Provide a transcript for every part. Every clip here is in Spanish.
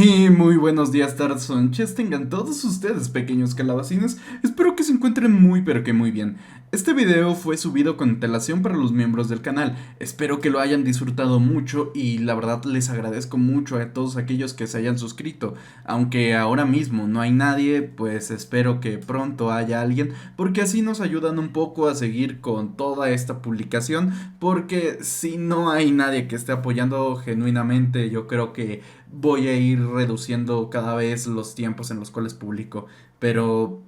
Y muy buenos días, tardes o noches tengan todos ustedes, pequeños calabacines. Espero que se encuentren muy pero que muy bien. Este video fue subido con antelación para los miembros del canal. Espero que lo hayan disfrutado mucho y la verdad les agradezco mucho a todos aquellos que se hayan suscrito. Aunque ahora mismo no hay nadie, pues espero que pronto haya alguien, porque así nos ayudan un poco a seguir con toda esta publicación. Porque si no hay nadie que esté apoyando genuinamente, yo creo que voy a ir reduciendo cada vez los tiempos en los cuales publico. Pero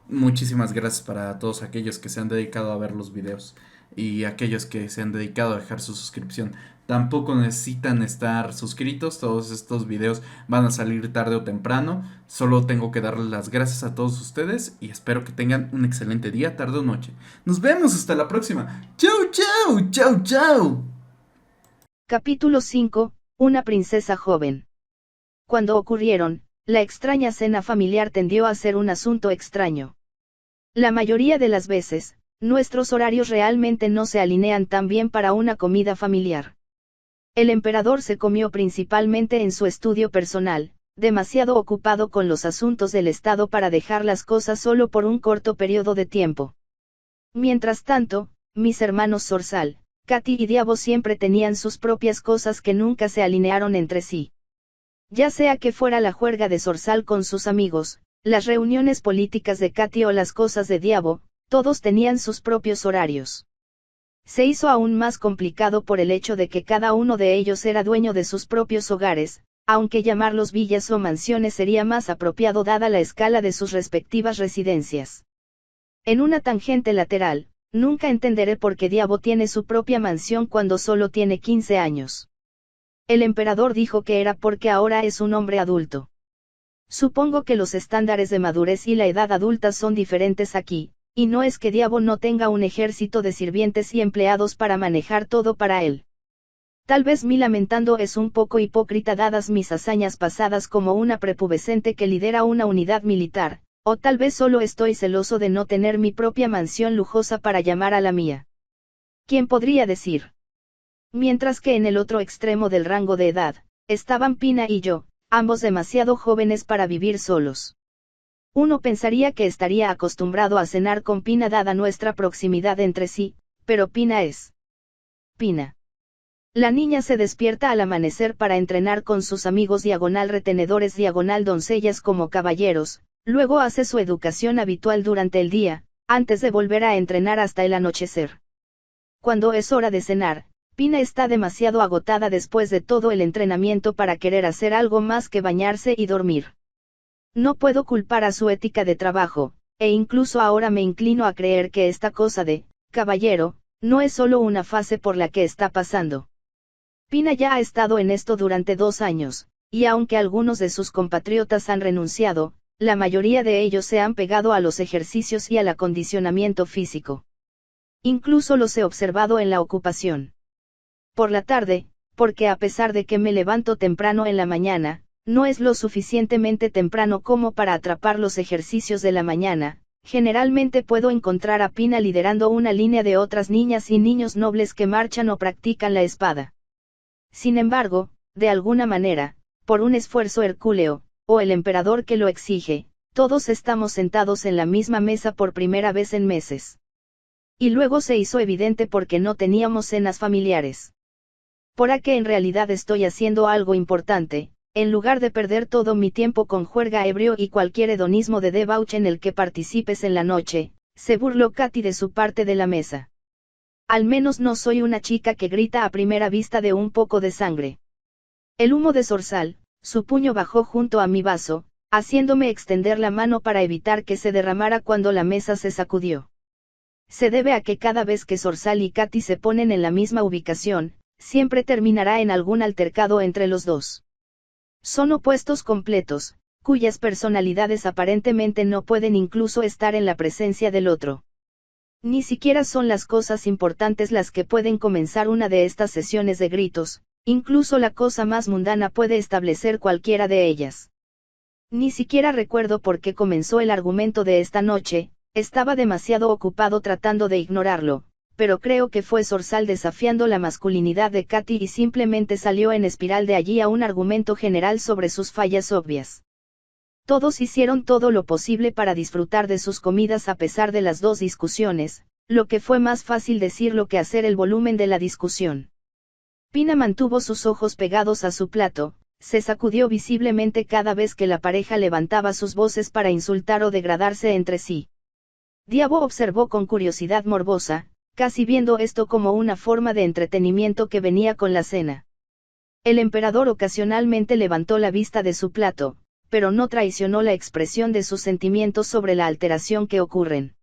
muchísimas gracias para todos aquellos que se han dedicado a ver los videos y aquellos que se han dedicado a dejar su suscripción. Tampoco necesitan estar suscritos, todos estos videos van a salir tarde o temprano. Solo tengo que darles las gracias a todos ustedes y espero que tengan un excelente día, tarde o noche. Nos vemos hasta la próxima. Chau, chau, chau, chau. Capítulo 5. Una princesa joven. Cuando ocurrieron, la extraña cena familiar tendió a ser un asunto extraño. La mayoría de las veces, nuestros horarios realmente no se alinean tan bien para una comida familiar. El emperador se comió principalmente en su estudio personal, demasiado ocupado con los asuntos del Estado para dejar las cosas solo por un corto periodo de tiempo. Mientras tanto, mis hermanos Zorzal, Katy y Diabo siempre tenían sus propias cosas que nunca se alinearon entre sí. Ya sea que fuera la juerga de Zorzal con sus amigos, las reuniones políticas de Katy o las cosas de Diabo, todos tenían sus propios horarios. Se hizo aún más complicado por el hecho de que cada uno de ellos era dueño de sus propios hogares, aunque llamarlos villas o mansiones sería más apropiado dada la escala de sus respectivas residencias. En una tangente lateral, nunca entenderé por qué Diabo tiene su propia mansión cuando solo tiene 15 años. El emperador dijo que era porque ahora es un hombre adulto. Supongo que los estándares de madurez y la edad adulta son diferentes aquí, y no es que Diabo no tenga un ejército de sirvientes y empleados para manejar todo para él. Tal vez mi lamentando es un poco hipócrita dadas mis hazañas pasadas como una prepubescente que lidera una unidad militar, o tal vez solo estoy celoso de no tener mi propia mansión lujosa para llamar a la mía. ¿Quién podría decir? Mientras que en el otro extremo del rango de edad, estaban Pina y yo, ambos demasiado jóvenes para vivir solos. Uno pensaría que estaría acostumbrado a cenar con Pina dada nuestra proximidad entre sí, pero Pina es Pina. La niña se despierta al amanecer para entrenar con sus amigos diagonal retenedores diagonal doncellas como caballeros, luego hace su educación habitual durante el día, antes de volver a entrenar hasta el anochecer. Cuando es hora de cenar, Pina está demasiado agotada después de todo el entrenamiento para querer hacer algo más que bañarse y dormir. No puedo culpar a su ética de trabajo, e incluso ahora me inclino a creer que esta cosa de caballero no es solo una fase por la que está pasando. Pina ya ha estado en esto durante 2 años, y aunque algunos de sus compatriotas han renunciado, la mayoría de ellos se han pegado a los ejercicios y al acondicionamiento físico. Incluso los he observado en la ocupación. Por la tarde, porque a pesar de que me levanto temprano en la mañana, no es lo suficientemente temprano como para atrapar los ejercicios de la mañana, generalmente puedo encontrar a Pina liderando una línea de otras niñas y niños nobles que marchan o practican la espada. Sin embargo, de alguna manera, por un esfuerzo hercúleo, o el emperador que lo exige, todos estamos sentados en la misma mesa por primera vez en meses. Y luego se hizo evidente porque no teníamos cenas familiares. Por a que en realidad estoy haciendo algo importante, en lugar de perder todo mi tiempo con juerga ebrio y cualquier hedonismo de debauche en el que participes en la noche, se burló Katy de su parte de la mesa. Al menos no soy una chica que grita a primera vista de un poco de sangre. El humo de Zorzal, su puño bajó junto a mi vaso, haciéndome extender la mano para evitar que se derramara cuando la mesa se sacudió. Se debe a que cada vez que Zorzal y Katy se ponen en la misma ubicación, siempre terminará en algún altercado entre los dos. Son opuestos completos, cuyas personalidades aparentemente no pueden incluso estar en la presencia del otro. Ni siquiera son las cosas importantes las que pueden comenzar una de estas sesiones de gritos, incluso la cosa más mundana puede establecer cualquiera de ellas. Ni siquiera recuerdo por qué comenzó el argumento de esta noche, estaba demasiado ocupado tratando de ignorarlo, pero creo que fue Zorzal desafiando la masculinidad de Katy y simplemente salió en espiral de allí a un argumento general sobre sus fallas obvias. Todos hicieron todo lo posible para disfrutar de sus comidas a pesar de las dos discusiones, lo que fue más fácil decirlo que hacer el volumen de la discusión. Pina mantuvo sus ojos pegados a su plato, se sacudió visiblemente cada vez que la pareja levantaba sus voces para insultar o degradarse entre sí. Diabo observó con curiosidad morbosa, casi viendo esto como una forma de entretenimiento que venía con la cena. El emperador ocasionalmente levantó la vista de su plato, pero no traicionó la expresión de sus sentimientos sobre la alteración que ocurren.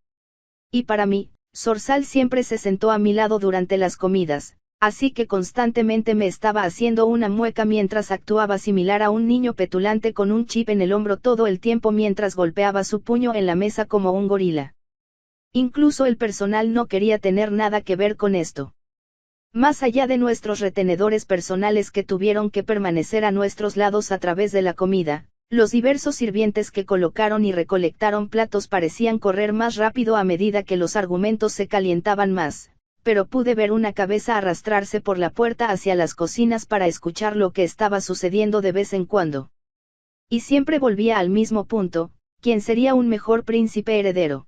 Y para mí, Zorzal siempre se sentó a mi lado durante las comidas, así que constantemente me estaba haciendo una mueca mientras actuaba similar a un niño petulante con un chip en el hombro todo el tiempo mientras golpeaba su puño en la mesa como un gorila. Incluso el personal no quería tener nada que ver con esto. Más allá de nuestros retenedores personales que tuvieron que permanecer a nuestros lados a través de la comida, los diversos sirvientes que colocaron y recolectaron platos parecían correr más rápido a medida que los argumentos se calientaban más, pero pude ver una cabeza arrastrarse por la puerta hacia las cocinas para escuchar lo que estaba sucediendo de vez en cuando. Y siempre volvía al mismo punto, ¿quién sería un mejor príncipe heredero?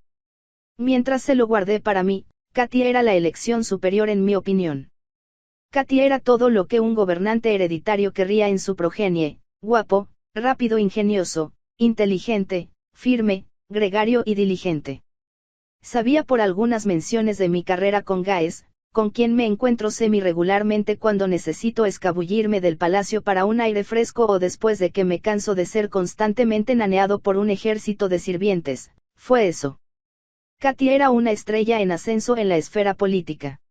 Mientras se lo guardé para mí, Katy era la elección superior en mi opinión. Katy era todo lo que un gobernante hereditario querría en su progenie: guapo, rápido, ingenioso, inteligente, firme, gregario y diligente. Sabía por algunas menciones de mi carrera con Gaes, con quien me encuentro semi-regularmente cuando necesito escabullirme del palacio para un aire fresco o después de que me canso de ser constantemente naneado por un ejército de sirvientes. Fue eso. Katy era una estrella en ascenso en la esfera política.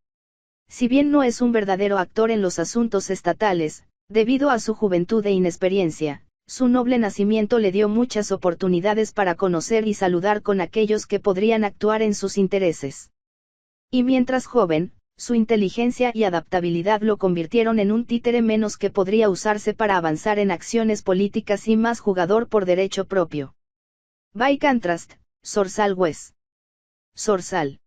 Si bien no es un verdadero actor en los asuntos estatales, debido a su juventud e inexperiencia, su noble nacimiento le dio muchas oportunidades para conocer y saludar con aquellos que podrían actuar en sus intereses. Y mientras joven, su inteligencia y adaptabilidad lo convirtieron en un títere menos que podría usarse para avanzar en acciones políticas y más jugador por derecho propio. By contrast, Zorzal Wes. Zorzal.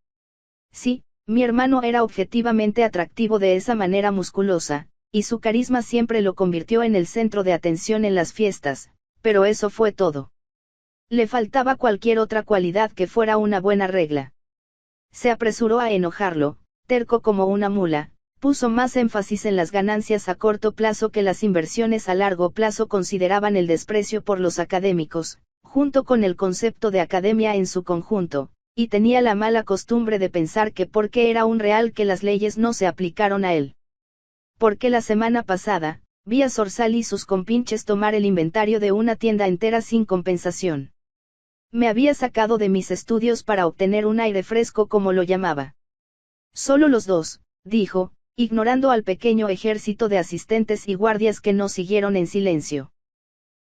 Sí, mi hermano era objetivamente atractivo de esa manera musculosa, y su carisma siempre lo convirtió en el centro de atención en las fiestas, pero eso fue todo. Le faltaba cualquier otra cualidad que fuera una buena regla. Se apresuró a enojarlo, terco como una mula, puso más énfasis en las ganancias a corto plazo que las inversiones a largo plazo, consideraban el desprecio por los académicos, junto con el concepto de academia en su conjunto, y tenía la mala costumbre de pensar que porque era un real que las leyes no se aplicaron a él. Porque la semana pasada, vi a Zorzal y sus compinches tomar el inventario de una tienda entera sin compensación. Me había sacado de mis estudios para obtener un aire fresco, como lo llamaba. Solo los dos, dijo, ignorando al pequeño ejército de asistentes y guardias que nos siguieron en silencio.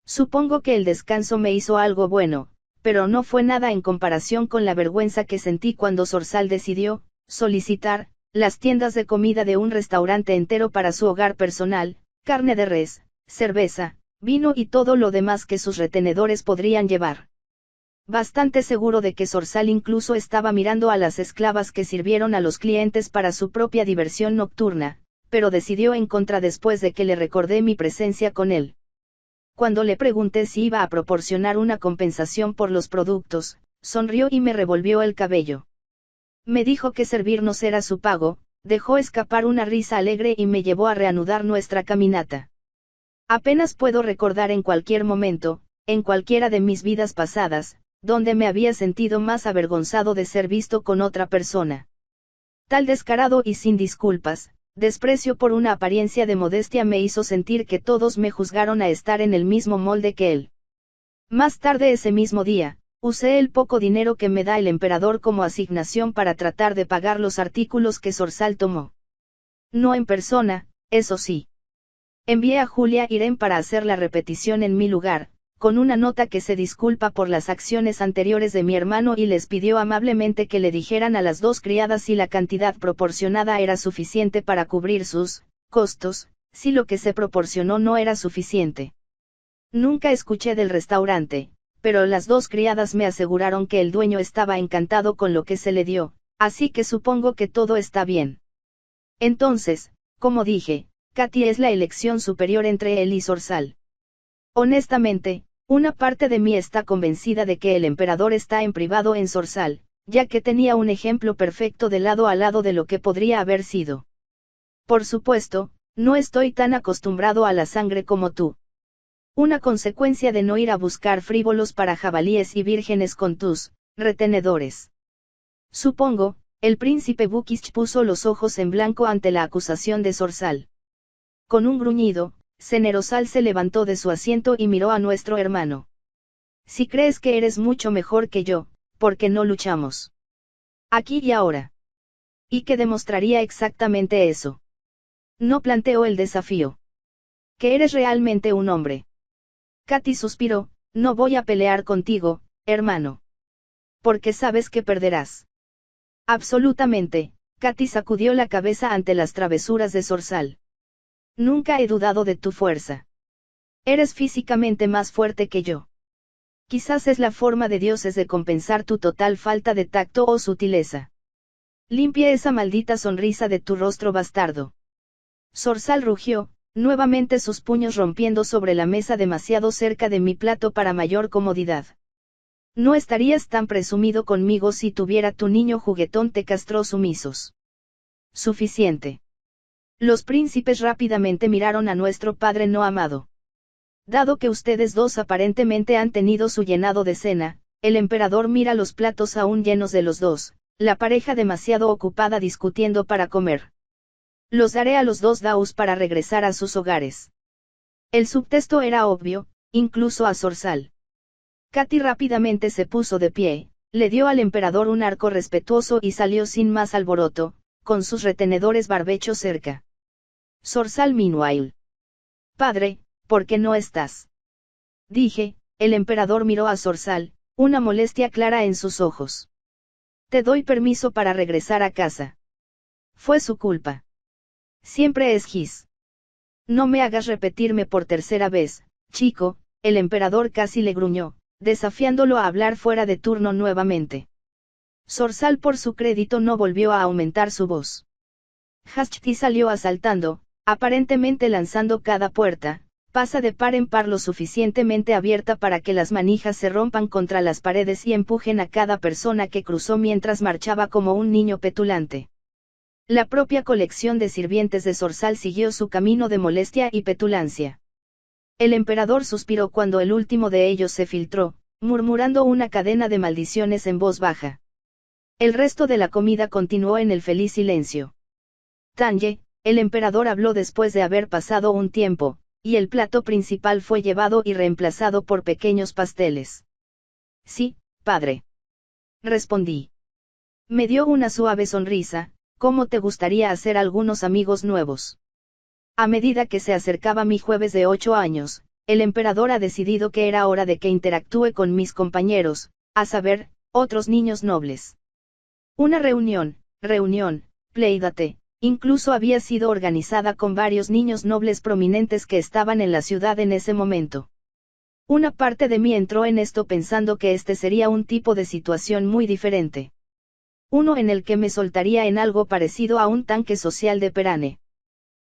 Supongo que el descanso me hizo algo bueno, pero no fue nada en comparación con la vergüenza que sentí cuando Zorzal decidió solicitar las tiendas de comida de un restaurante entero para su hogar personal: carne de res, cerveza, vino y todo lo demás que sus retenedores podrían llevar. Bastante seguro de que Zorzal incluso estaba mirando a las esclavas que sirvieron a los clientes para su propia diversión nocturna, pero decidió en contra después de que le recordé mi presencia con él. Cuando le pregunté si iba a proporcionar una compensación por los productos, sonrió y me revolvió el cabello. Me dijo que servirnos era su pago, dejó escapar una risa alegre y me llevó a reanudar nuestra caminata. Apenas puedo recordar en cualquier momento, en cualquiera de mis vidas pasadas, donde me había sentido más avergonzado de ser visto con otra persona. Tal descarado y sin disculpas, desprecio por una apariencia de modestia me hizo sentir que todos me juzgaron a estar en el mismo molde que él. Más tarde ese mismo día, usé el poco dinero que me da el emperador como asignación para tratar de pagar los artículos que Zorzal tomó. No en persona, eso sí. Envié a Julia Irene para hacer la repetición en mi lugar, con una nota que se disculpa por las acciones anteriores de mi hermano y les pidió amablemente que le dijeran a las dos criadas si la cantidad proporcionada era suficiente para cubrir sus costos, si lo que se proporcionó no era suficiente. Nunca escuché del restaurante, pero las dos criadas me aseguraron que el dueño estaba encantado con lo que se le dio, así que supongo que todo está bien. Entonces, como dije, Katy es la elección superior entre él y Zorzal. Honestamente, una parte de mí está convencida de que el emperador está en privado en Zorzal, ya que tenía un ejemplo perfecto de lado a lado de lo que podría haber sido. Por supuesto, no estoy tan acostumbrado a la sangre como tú. Una consecuencia de no ir a buscar frívolos para jabalíes y vírgenes con tus retenedores. Supongo, el príncipe Bukish puso los ojos en blanco ante la acusación de Zorzal. Con un gruñido, Cenerosal se levantó de su asiento y miró a nuestro hermano. Si crees que eres mucho mejor que yo, ¿por qué no luchamos? Aquí y ahora. ¿Y qué demostraría exactamente eso? No planteó el desafío. Que eres realmente un hombre. Katy suspiró, no voy a pelear contigo, hermano. Porque sabes que perderás. Absolutamente, Katy sacudió la cabeza ante las travesuras de Zorzal. Nunca he dudado de tu fuerza. Eres físicamente más fuerte que yo. Quizás es la forma de dioses de compensar tu total falta de tacto o sutileza. Limpia esa maldita sonrisa de tu rostro bastardo. Zorzal rugió, nuevamente sus puños rompiendo sobre la mesa demasiado cerca de mi plato para mayor comodidad. No estarías tan presumido conmigo si tuviera tu niño juguetón, te castró sumisos. Suficiente. Los príncipes rápidamente miraron a nuestro padre no amado. Dado que ustedes dos aparentemente han tenido su llenado de cena, el emperador mira los platos aún llenos de los dos, la pareja demasiado ocupada discutiendo para comer. Los daré a los dos daos para regresar a sus hogares. El subtexto era obvio, incluso a Zorzal. Katy rápidamente se puso de pie, le dio al emperador un arco respetuoso y salió sin más alboroto, con sus retenedores barbechos cerca. Zorzal meanwhile. Padre, ¿por qué no estás? Dije, el emperador miró a Zorzal, una molestia clara en sus ojos. Te doy permiso para regresar a casa. Fue su culpa. Siempre es his. No me hagas repetirme por tercera vez, chico, el emperador casi le gruñó, desafiándolo a hablar fuera de turno nuevamente. Zorzal por su crédito no volvió a aumentar su voz. Hashti salió asaltando, aparentemente lanzando cada puerta, pasa de par en par lo suficientemente abierta para que las manijas se rompan contra las paredes y empujen a cada persona que cruzó mientras marchaba como un niño petulante. La propia colección de sirvientes de Zorzal siguió su camino de molestia y petulancia. El emperador suspiró cuando el último de ellos se filtró, murmurando una cadena de maldiciones en voz baja. El resto de la comida continuó en el feliz silencio. Tanye, el emperador habló después de haber pasado un tiempo, y el plato principal fue llevado y reemplazado por pequeños pasteles. Sí, padre. Respondí. Me dio una suave sonrisa. ¿Cómo te gustaría hacer algunos amigos nuevos? A medida que se acercaba mi jueves de 8 años, el emperador ha decidido que era hora de que interactúe con mis compañeros, a saber, otros niños nobles. Una reunión, Playdate, incluso había sido organizada con varios niños nobles prominentes que estaban en la ciudad en ese momento. Una parte de mí entró en esto pensando que este sería un tipo de situación muy diferente. Uno en el que me soltaría en algo parecido a un tanque social de Perane.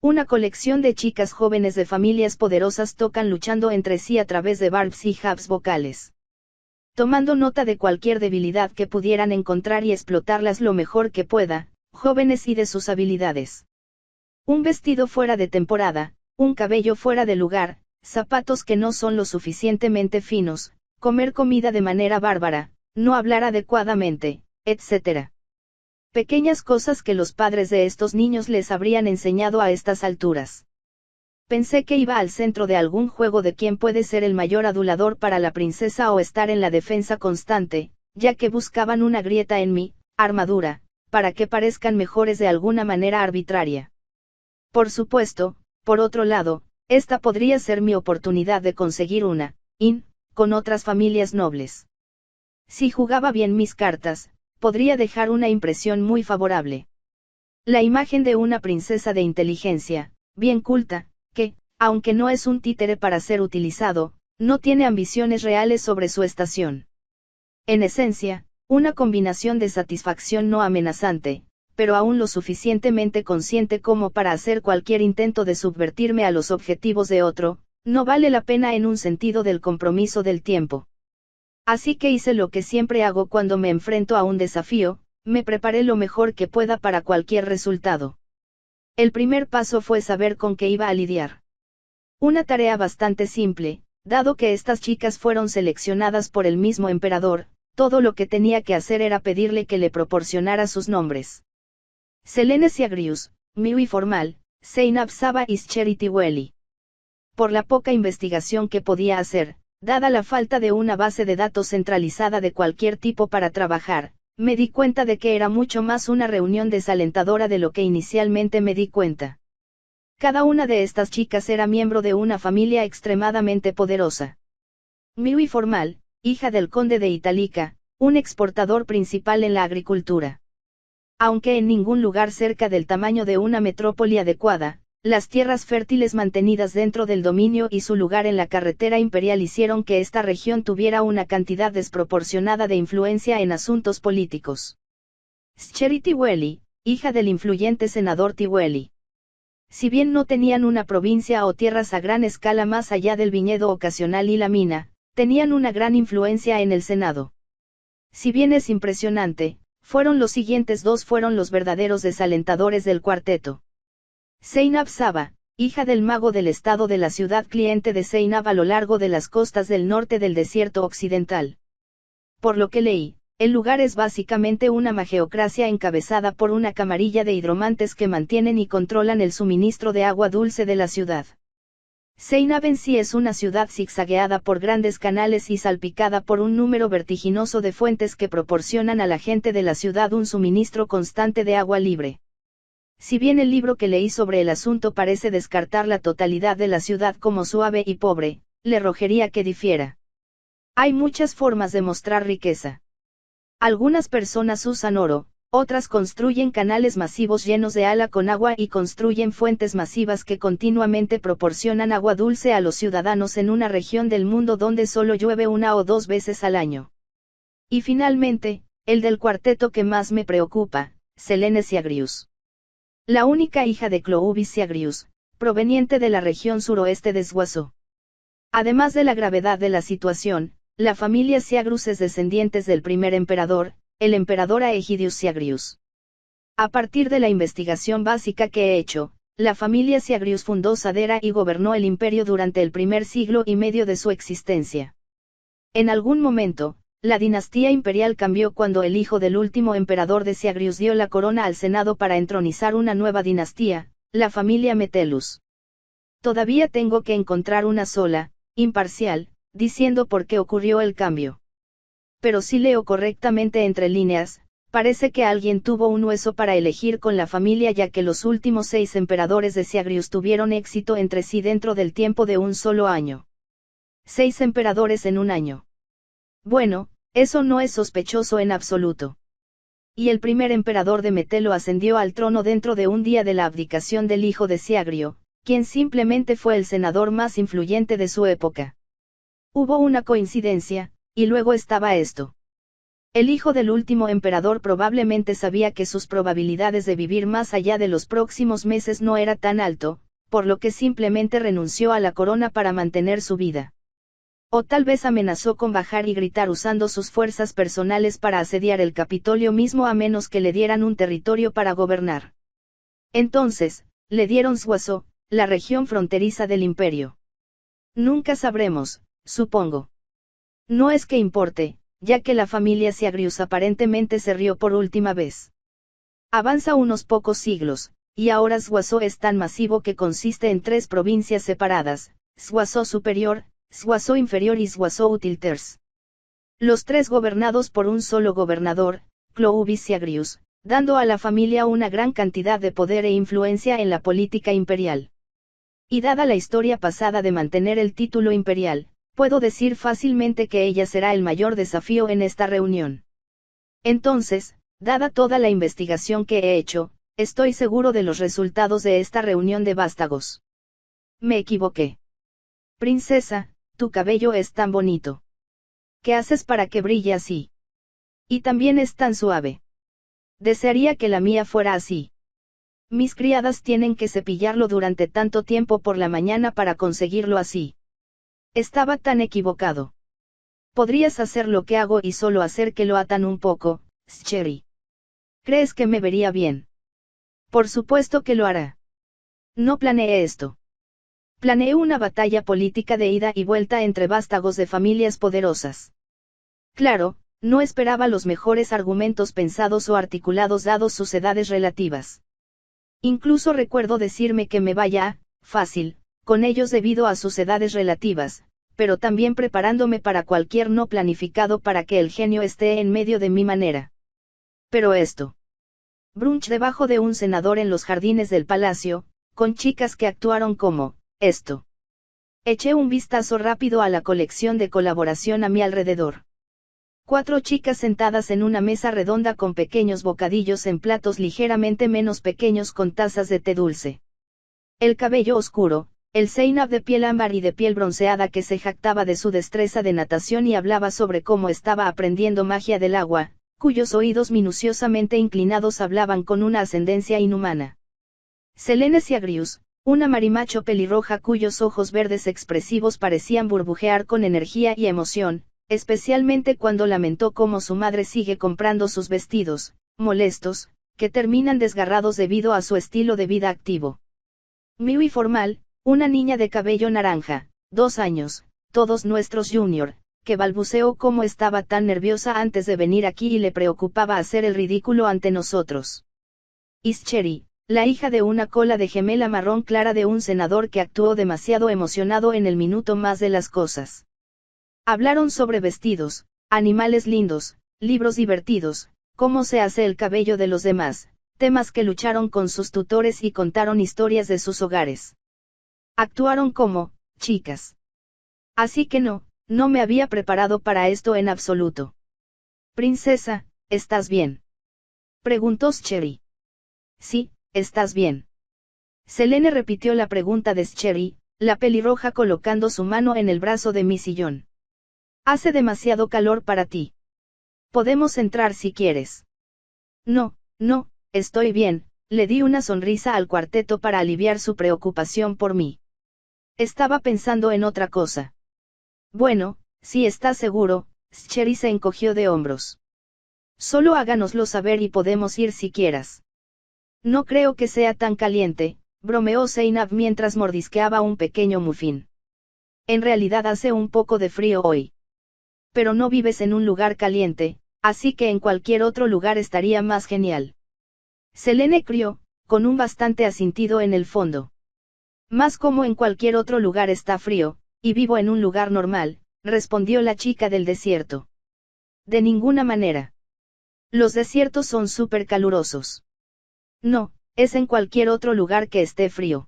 Una colección de chicas jóvenes de familias poderosas tocan luchando entre sí a través de barbs y jabs vocales. Tomando nota de cualquier debilidad que pudieran encontrar y explotarlas lo mejor que pueda, jóvenes y de sus habilidades. Un vestido fuera de temporada, un cabello fuera de lugar, zapatos que no son lo suficientemente finos, comer comida de manera bárbara, no hablar adecuadamente, etc. Pequeñas cosas que los padres de estos niños les habrían enseñado a estas alturas. Pensé que iba al centro de algún juego de quién puede ser el mayor adulador para la princesa o estar en la defensa constante, ya que buscaban una grieta en mi armadura, para que parezcan mejores de alguna manera arbitraria. Por supuesto, por otro lado, esta podría ser mi oportunidad de conseguir una con otras familias nobles. Si jugaba bien mis cartas, podría dejar una impresión muy favorable. La imagen de una princesa de inteligencia, bien culta, que, aunque no es un títere para ser utilizado, no tiene ambiciones reales sobre su estación. En esencia, Una combinación de satisfacción no amenazante, pero aún lo suficientemente consciente como para hacer cualquier intento de subvertirme a los objetivos de otro, no vale la pena en un sentido del compromiso del tiempo. Así que hice lo que siempre hago cuando me enfrento a un desafío, me preparé lo mejor que pueda para cualquier resultado. El primer paso fue saber con qué iba a lidiar. Una tarea bastante simple, dado que estas chicas fueron seleccionadas por el mismo emperador, todo lo que tenía que hacer era pedirle que le proporcionara sus nombres. Selene Siagrius, Miui Formal, Zainab Saba y Charity Welly. Por la poca investigación que podía hacer, dada la falta de una base de datos centralizada de cualquier tipo para trabajar, me di cuenta de que era mucho más una reunión desalentadora de lo que inicialmente me di cuenta. Cada una de estas chicas era miembro de una familia extremadamente poderosa. Miui Formal, hija del conde de Italica, un exportador principal en la agricultura. Aunque en ningún lugar cerca del tamaño de una metrópoli adecuada, las tierras fértiles mantenidas dentro del dominio y su lugar en la carretera imperial hicieron que esta región tuviera una cantidad desproporcionada de influencia en asuntos políticos. Charity Welly, hija del influyente senador Tiweli. Si bien no tenían una provincia o tierras a gran escala más allá del viñedo ocasional y la mina, tenían una gran influencia en el Senado. Si bien es impresionante, los siguientes dos fueron los verdaderos desalentadores del cuarteto. Zainab Saba, hija del mago del estado de la ciudad cliente de Zainab a lo largo de las costas del norte del desierto occidental. Por lo que leí, el lugar es básicamente una magiocracia encabezada por una camarilla de hidromantes que mantienen y controlan el suministro de agua dulce de la ciudad. Zainab en sí es una ciudad zigzagueada por grandes canales y salpicada por un número vertiginoso de fuentes que proporcionan a la gente de la ciudad un suministro constante de agua libre. Si bien el libro que leí sobre el asunto parece descartar la totalidad de la ciudad como suave y pobre, le rojería que difiera. Hay muchas formas de mostrar riqueza. Algunas personas usan oro, otras construyen canales masivos llenos de ala con agua y construyen fuentes masivas que continuamente proporcionan agua dulce a los ciudadanos en una región del mundo donde solo llueve una o dos veces al año. Y finalmente, el del cuarteto que más me preocupa, Selene Siagrius. La única hija de Clovis Siagrius, proveniente de la región suroeste de Swazo. Además de la gravedad de la situación, la familia Siagrius es descendiente del primer emperador, el emperador Aegidius Siagrius. A partir de la investigación básica que he hecho, la familia Siagrius fundó Sadera y gobernó el imperio durante el primer siglo y medio de su existencia. En algún momento, la dinastía imperial cambió cuando el hijo del último emperador de Siagrius dio la corona al Senado para entronizar una nueva dinastía, la familia Metellus. Todavía tengo que encontrar una sola, imparcial, diciendo por qué ocurrió el cambio. Pero si leo correctamente entre líneas, parece que alguien tuvo un hueso para elegir con la familia ya que los últimos 6 emperadores de Siagrius tuvieron éxito entre sí dentro del tiempo de un solo año. 6 emperadores en un año. Bueno, eso no es sospechoso en absoluto. Y el primer emperador de Metelo ascendió al trono dentro de un día de la abdicación del hijo de Siagrio, quien simplemente fue el senador más influyente de su época. Hubo una coincidencia, y luego estaba esto. El hijo del último emperador probablemente sabía que sus probabilidades de vivir más allá de los próximos meses no era tan alto, por lo que simplemente renunció a la corona para mantener su vida. O tal vez amenazó con bajar y gritar usando sus fuerzas personales para asediar el Capitolio mismo a menos que le dieran un territorio para gobernar. Entonces, le dieron Swazo, la región fronteriza del imperio. Nunca sabremos, supongo. No es que importe, ya que la familia Siagrius aparentemente se rió por última vez. Avanza unos pocos siglos, y ahora Swazo es tan masivo que consiste en 3 provincias separadas, Swazo Superior, Swazo Inferior y Swazo Utiliters. Los 3 gobernados por un solo gobernador, Clovis Siagrius, dando a la familia una gran cantidad de poder e influencia en la política imperial. Y dada la historia pasada de mantener el título imperial, puedo decir fácilmente que ella será el mayor desafío en esta reunión. Entonces, dada toda la investigación que he hecho, estoy seguro de los resultados de esta reunión de vástagos. Me equivoqué. Princesa, tu cabello es tan bonito. ¿Qué haces para que brille así? Y también es tan suave. Desearía que la mía fuera así. Mis criadas tienen que cepillarlo durante tanto tiempo por la mañana para conseguirlo así. Estaba tan equivocado. Podrías hacer lo que hago y solo hacer que lo atan un poco, Sherry. ¿Crees que me vería bien? Por supuesto que lo hará. No planeé esto. Planeé una batalla política de ida y vuelta entre vástagos de familias poderosas. Claro, no esperaba los mejores argumentos pensados o articulados dados sus edades relativas. Incluso recuerdo decirme que me vaya, fácil, con ellos debido a sus edades relativas, pero también preparándome para cualquier no planificado para que el genio esté en medio de mi manera. Pero esto. Brunch debajo de un senador en los jardines del palacio, con chicas que actuaron como, esto. Eché un vistazo rápido a la colección de colaboración a mi alrededor. 4 chicas sentadas en una mesa redonda con pequeños bocadillos en platos ligeramente menos pequeños con tazas de té dulce. El cabello oscuro, el Zeynab de piel ámbar y de piel bronceada que se jactaba de su destreza de natación y hablaba sobre cómo estaba aprendiendo magia del agua, cuyos oídos minuciosamente inclinados hablaban con una ascendencia inhumana. Selene Siagrius, una marimacho pelirroja cuyos ojos verdes expresivos parecían burbujear con energía y emoción, especialmente cuando lamentó cómo su madre sigue comprando sus vestidos, molestos, que terminan desgarrados debido a su estilo de vida activo. Muy formal, una niña de cabello naranja, 2 años, todos nuestros junior, que balbuceó cómo estaba tan nerviosa antes de venir aquí y le preocupaba hacer el ridículo ante nosotros. Ischeri, la hija de una cola de gemela marrón clara de un senador que actuó demasiado emocionado en el minuto más de las cosas. Hablaron sobre vestidos, animales lindos, libros divertidos, cómo se hace el cabello de los demás, temas que lucharon con sus tutores y contaron historias de sus hogares. Actuaron como, chicas. Así que no me había preparado para esto en absoluto. Princesa, ¿estás bien? Preguntó Sherry. Sí, estás bien. Selene repitió la pregunta de Sherry, la pelirroja colocando su mano en el brazo de mi sillón. Hace demasiado calor para ti. Podemos entrar si quieres. No, estoy bien, le di una sonrisa al cuarteto para aliviar su preocupación por mí. Estaba pensando en otra cosa. Bueno, si estás seguro, Sherry se encogió de hombros. Solo háganoslo saber y podemos ir si quieras. No creo que sea tan caliente, bromeó Zeynab mientras mordisqueaba un pequeño muffin. En realidad hace un poco de frío hoy. Pero no vives en un lugar caliente, así que en cualquier otro lugar estaría más genial. Selene crió, con un bastante asintido en el fondo. Más como en cualquier otro lugar está frío, y vivo en un lugar normal, respondió la chica del desierto. De ninguna manera. Los desiertos son súper calurosos. No, es en cualquier otro lugar que esté frío.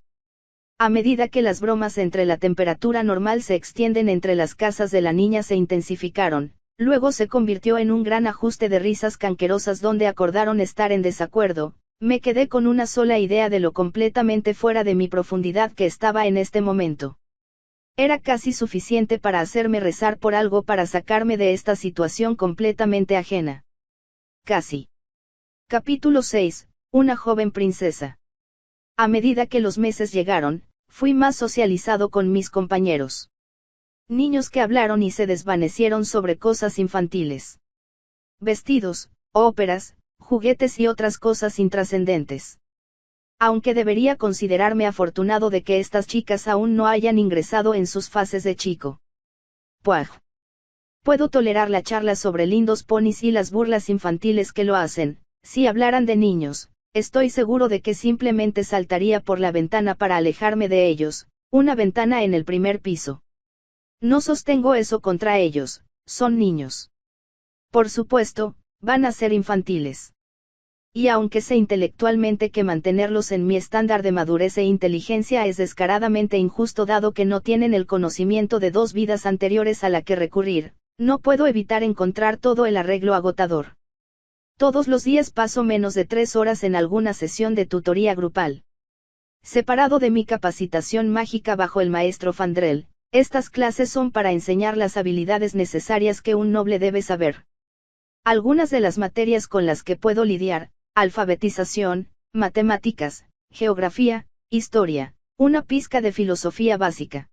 A medida que las bromas entre la temperatura normal se extienden entre las casas de la niña se intensificaron, luego se convirtió en un gran ajuste de risas canquerosas donde acordaron estar en desacuerdo. Me quedé con una sola idea de lo completamente fuera de mi profundidad que estaba en este momento. Era casi suficiente para hacerme rezar por algo para sacarme de esta situación completamente ajena. Casi. Capítulo 6. Una joven princesa. A medida que los meses llegaron, fui más socializado con mis compañeros. Niños que hablaron y se desvanecieron sobre cosas infantiles. Vestidos, óperas, juguetes y otras cosas intrascendentes. Aunque debería considerarme afortunado de que estas chicas aún no hayan ingresado en sus fases de chico. Puaj. Puedo tolerar la charla sobre lindos ponis y las burlas infantiles que lo hacen. Si hablaran de niños, estoy seguro de que simplemente saltaría por la ventana para alejarme de ellos, una ventana en el primer piso. No sostengo eso contra ellos, son niños. Por supuesto, van a ser infantiles. Y aunque sé intelectualmente que mantenerlos en mi estándar de madurez e inteligencia es descaradamente injusto dado que no tienen el conocimiento de 2 vidas anteriores a la que recurrir, no puedo evitar encontrar todo el arreglo agotador. Todos los días paso menos de 3 horas en alguna sesión de tutoría grupal. Separado de mi capacitación mágica bajo el maestro Fandrel, estas clases son para enseñar las habilidades necesarias que un noble debe saber. Algunas de las materias con las que puedo lidiar: alfabetización, matemáticas, geografía, historia, una pizca de filosofía básica.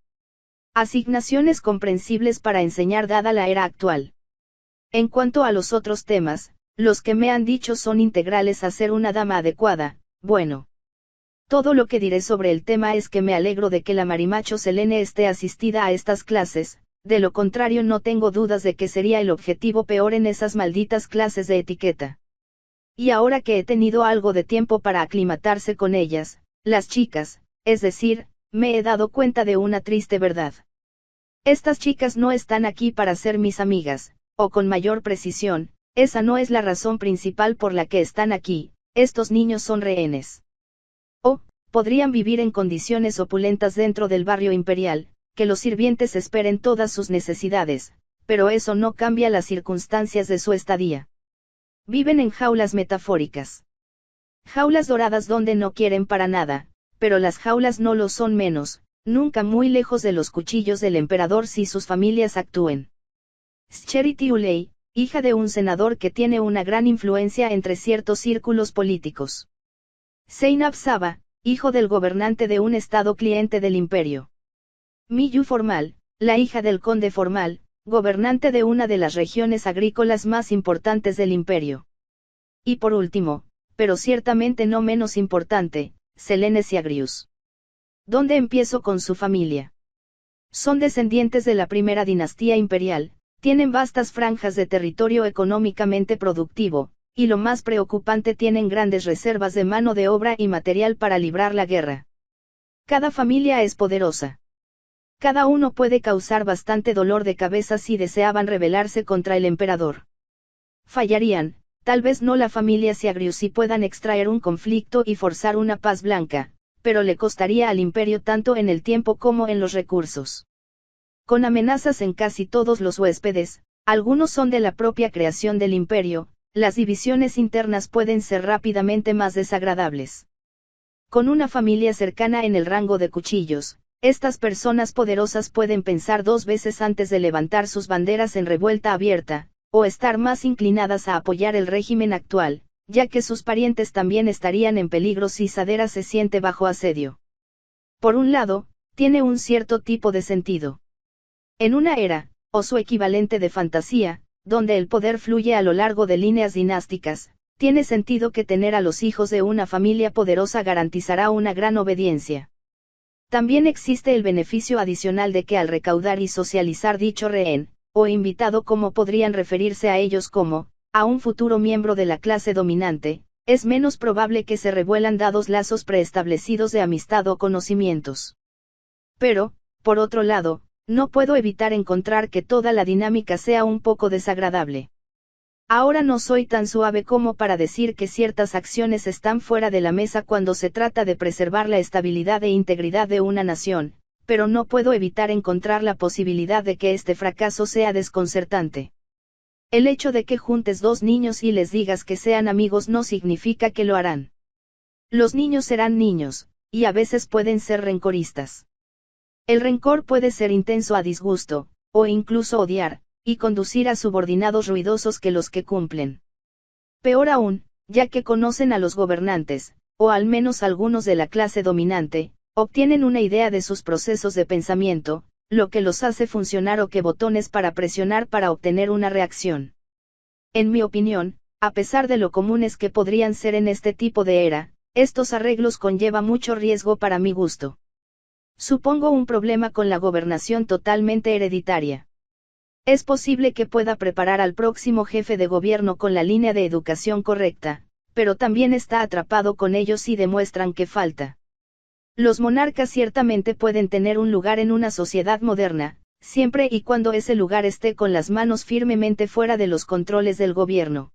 Asignaciones comprensibles para enseñar dada la era actual. En cuanto a los otros temas, los que me han dicho son integrales a ser una dama adecuada. Bueno. Todo lo que diré sobre el tema es que me alegro de que la Marimacho Selene esté asistida a estas clases, de lo contrario no tengo dudas de que sería el objetivo peor en esas malditas clases de etiqueta. Y ahora que he tenido algo de tiempo para aclimatarse con ellas, las chicas, es decir, me he dado cuenta de una triste verdad. Estas chicas no están aquí para ser mis amigas, o con mayor precisión, esa no es la razón principal por la que están aquí. Estos niños son rehenes. O, podrían vivir en condiciones opulentas dentro del barrio imperial, que los sirvientes esperen todas sus necesidades, pero eso no cambia las circunstancias de su estadía. Viven en jaulas metafóricas. Jaulas doradas donde no quieren para nada, pero las jaulas no lo son menos, nunca muy lejos de los cuchillos del emperador si sus familias actúen. Charity Uley, hija de un senador que tiene una gran influencia entre ciertos círculos políticos. Zainab Saba, hijo del gobernante de un estado cliente del imperio. Miyu Formal, la hija del conde Formal, gobernante de una de las regiones agrícolas más importantes del imperio. Y por último, pero ciertamente no menos importante, Selene Siagrius. ¿Dónde empiezo con su familia? Son descendientes de la primera dinastía imperial, tienen vastas franjas de territorio económicamente productivo, y lo más preocupante, tienen grandes reservas de mano de obra y material para librar la guerra. Cada familia es poderosa. Cada uno puede causar bastante dolor de cabeza si deseaban rebelarse contra el emperador. Fallarían, tal vez no la familia Siagrius si puedan extraer un conflicto y forzar una paz blanca, pero le costaría al imperio tanto en el tiempo como en los recursos. Con amenazas en casi todos los huéspedes, algunos son de la propia creación del imperio, las divisiones internas pueden ser rápidamente más desagradables. Con una familia cercana en el rango de cuchillos, estas personas poderosas pueden pensar dos veces antes de levantar sus banderas en revuelta abierta, o estar más inclinadas a apoyar el régimen actual, ya que sus parientes también estarían en peligro si Sadera se siente bajo asedio. Por un lado, tiene un cierto tipo de sentido. En una era, o su equivalente de fantasía, donde el poder fluye a lo largo de líneas dinásticas, tiene sentido que tener a los hijos de una familia poderosa garantizará una gran obediencia. También existe el beneficio adicional de que al recaudar y socializar dicho rehén, o invitado como podrían referirse a ellos como, a un futuro miembro de la clase dominante, es menos probable que se revuelan dados lazos preestablecidos de amistad o conocimientos. Pero, por otro lado, no puedo evitar encontrar que toda la dinámica sea un poco desagradable. Ahora no soy tan suave como para decir que ciertas acciones están fuera de la mesa cuando se trata de preservar la estabilidad e integridad de una nación, pero no puedo evitar encontrar la posibilidad de que este fracaso sea desconcertante. El hecho de que juntes dos niños y les digas que sean amigos no significa que lo harán. Los niños serán niños, y a veces pueden ser rencoristas. El rencor puede ser intenso a disgusto, o incluso odiar, y conducir a subordinados ruidosos que los que cumplen. Peor aún, ya que conocen a los gobernantes, o al menos algunos de la clase dominante, obtienen una idea de sus procesos de pensamiento, lo que los hace funcionar o qué botones para presionar para obtener una reacción. En mi opinión, a pesar de lo comunes que podrían ser en este tipo de era, estos arreglos conlleva mucho riesgo para mi gusto. Supongo un problema con la gobernación totalmente hereditaria. Es posible que pueda preparar al próximo jefe de gobierno con la línea de educación correcta, pero también está atrapado con ellos y demuestran que falta. Los monarcas ciertamente pueden tener un lugar en una sociedad moderna, siempre y cuando ese lugar esté con las manos firmemente fuera de los controles del gobierno.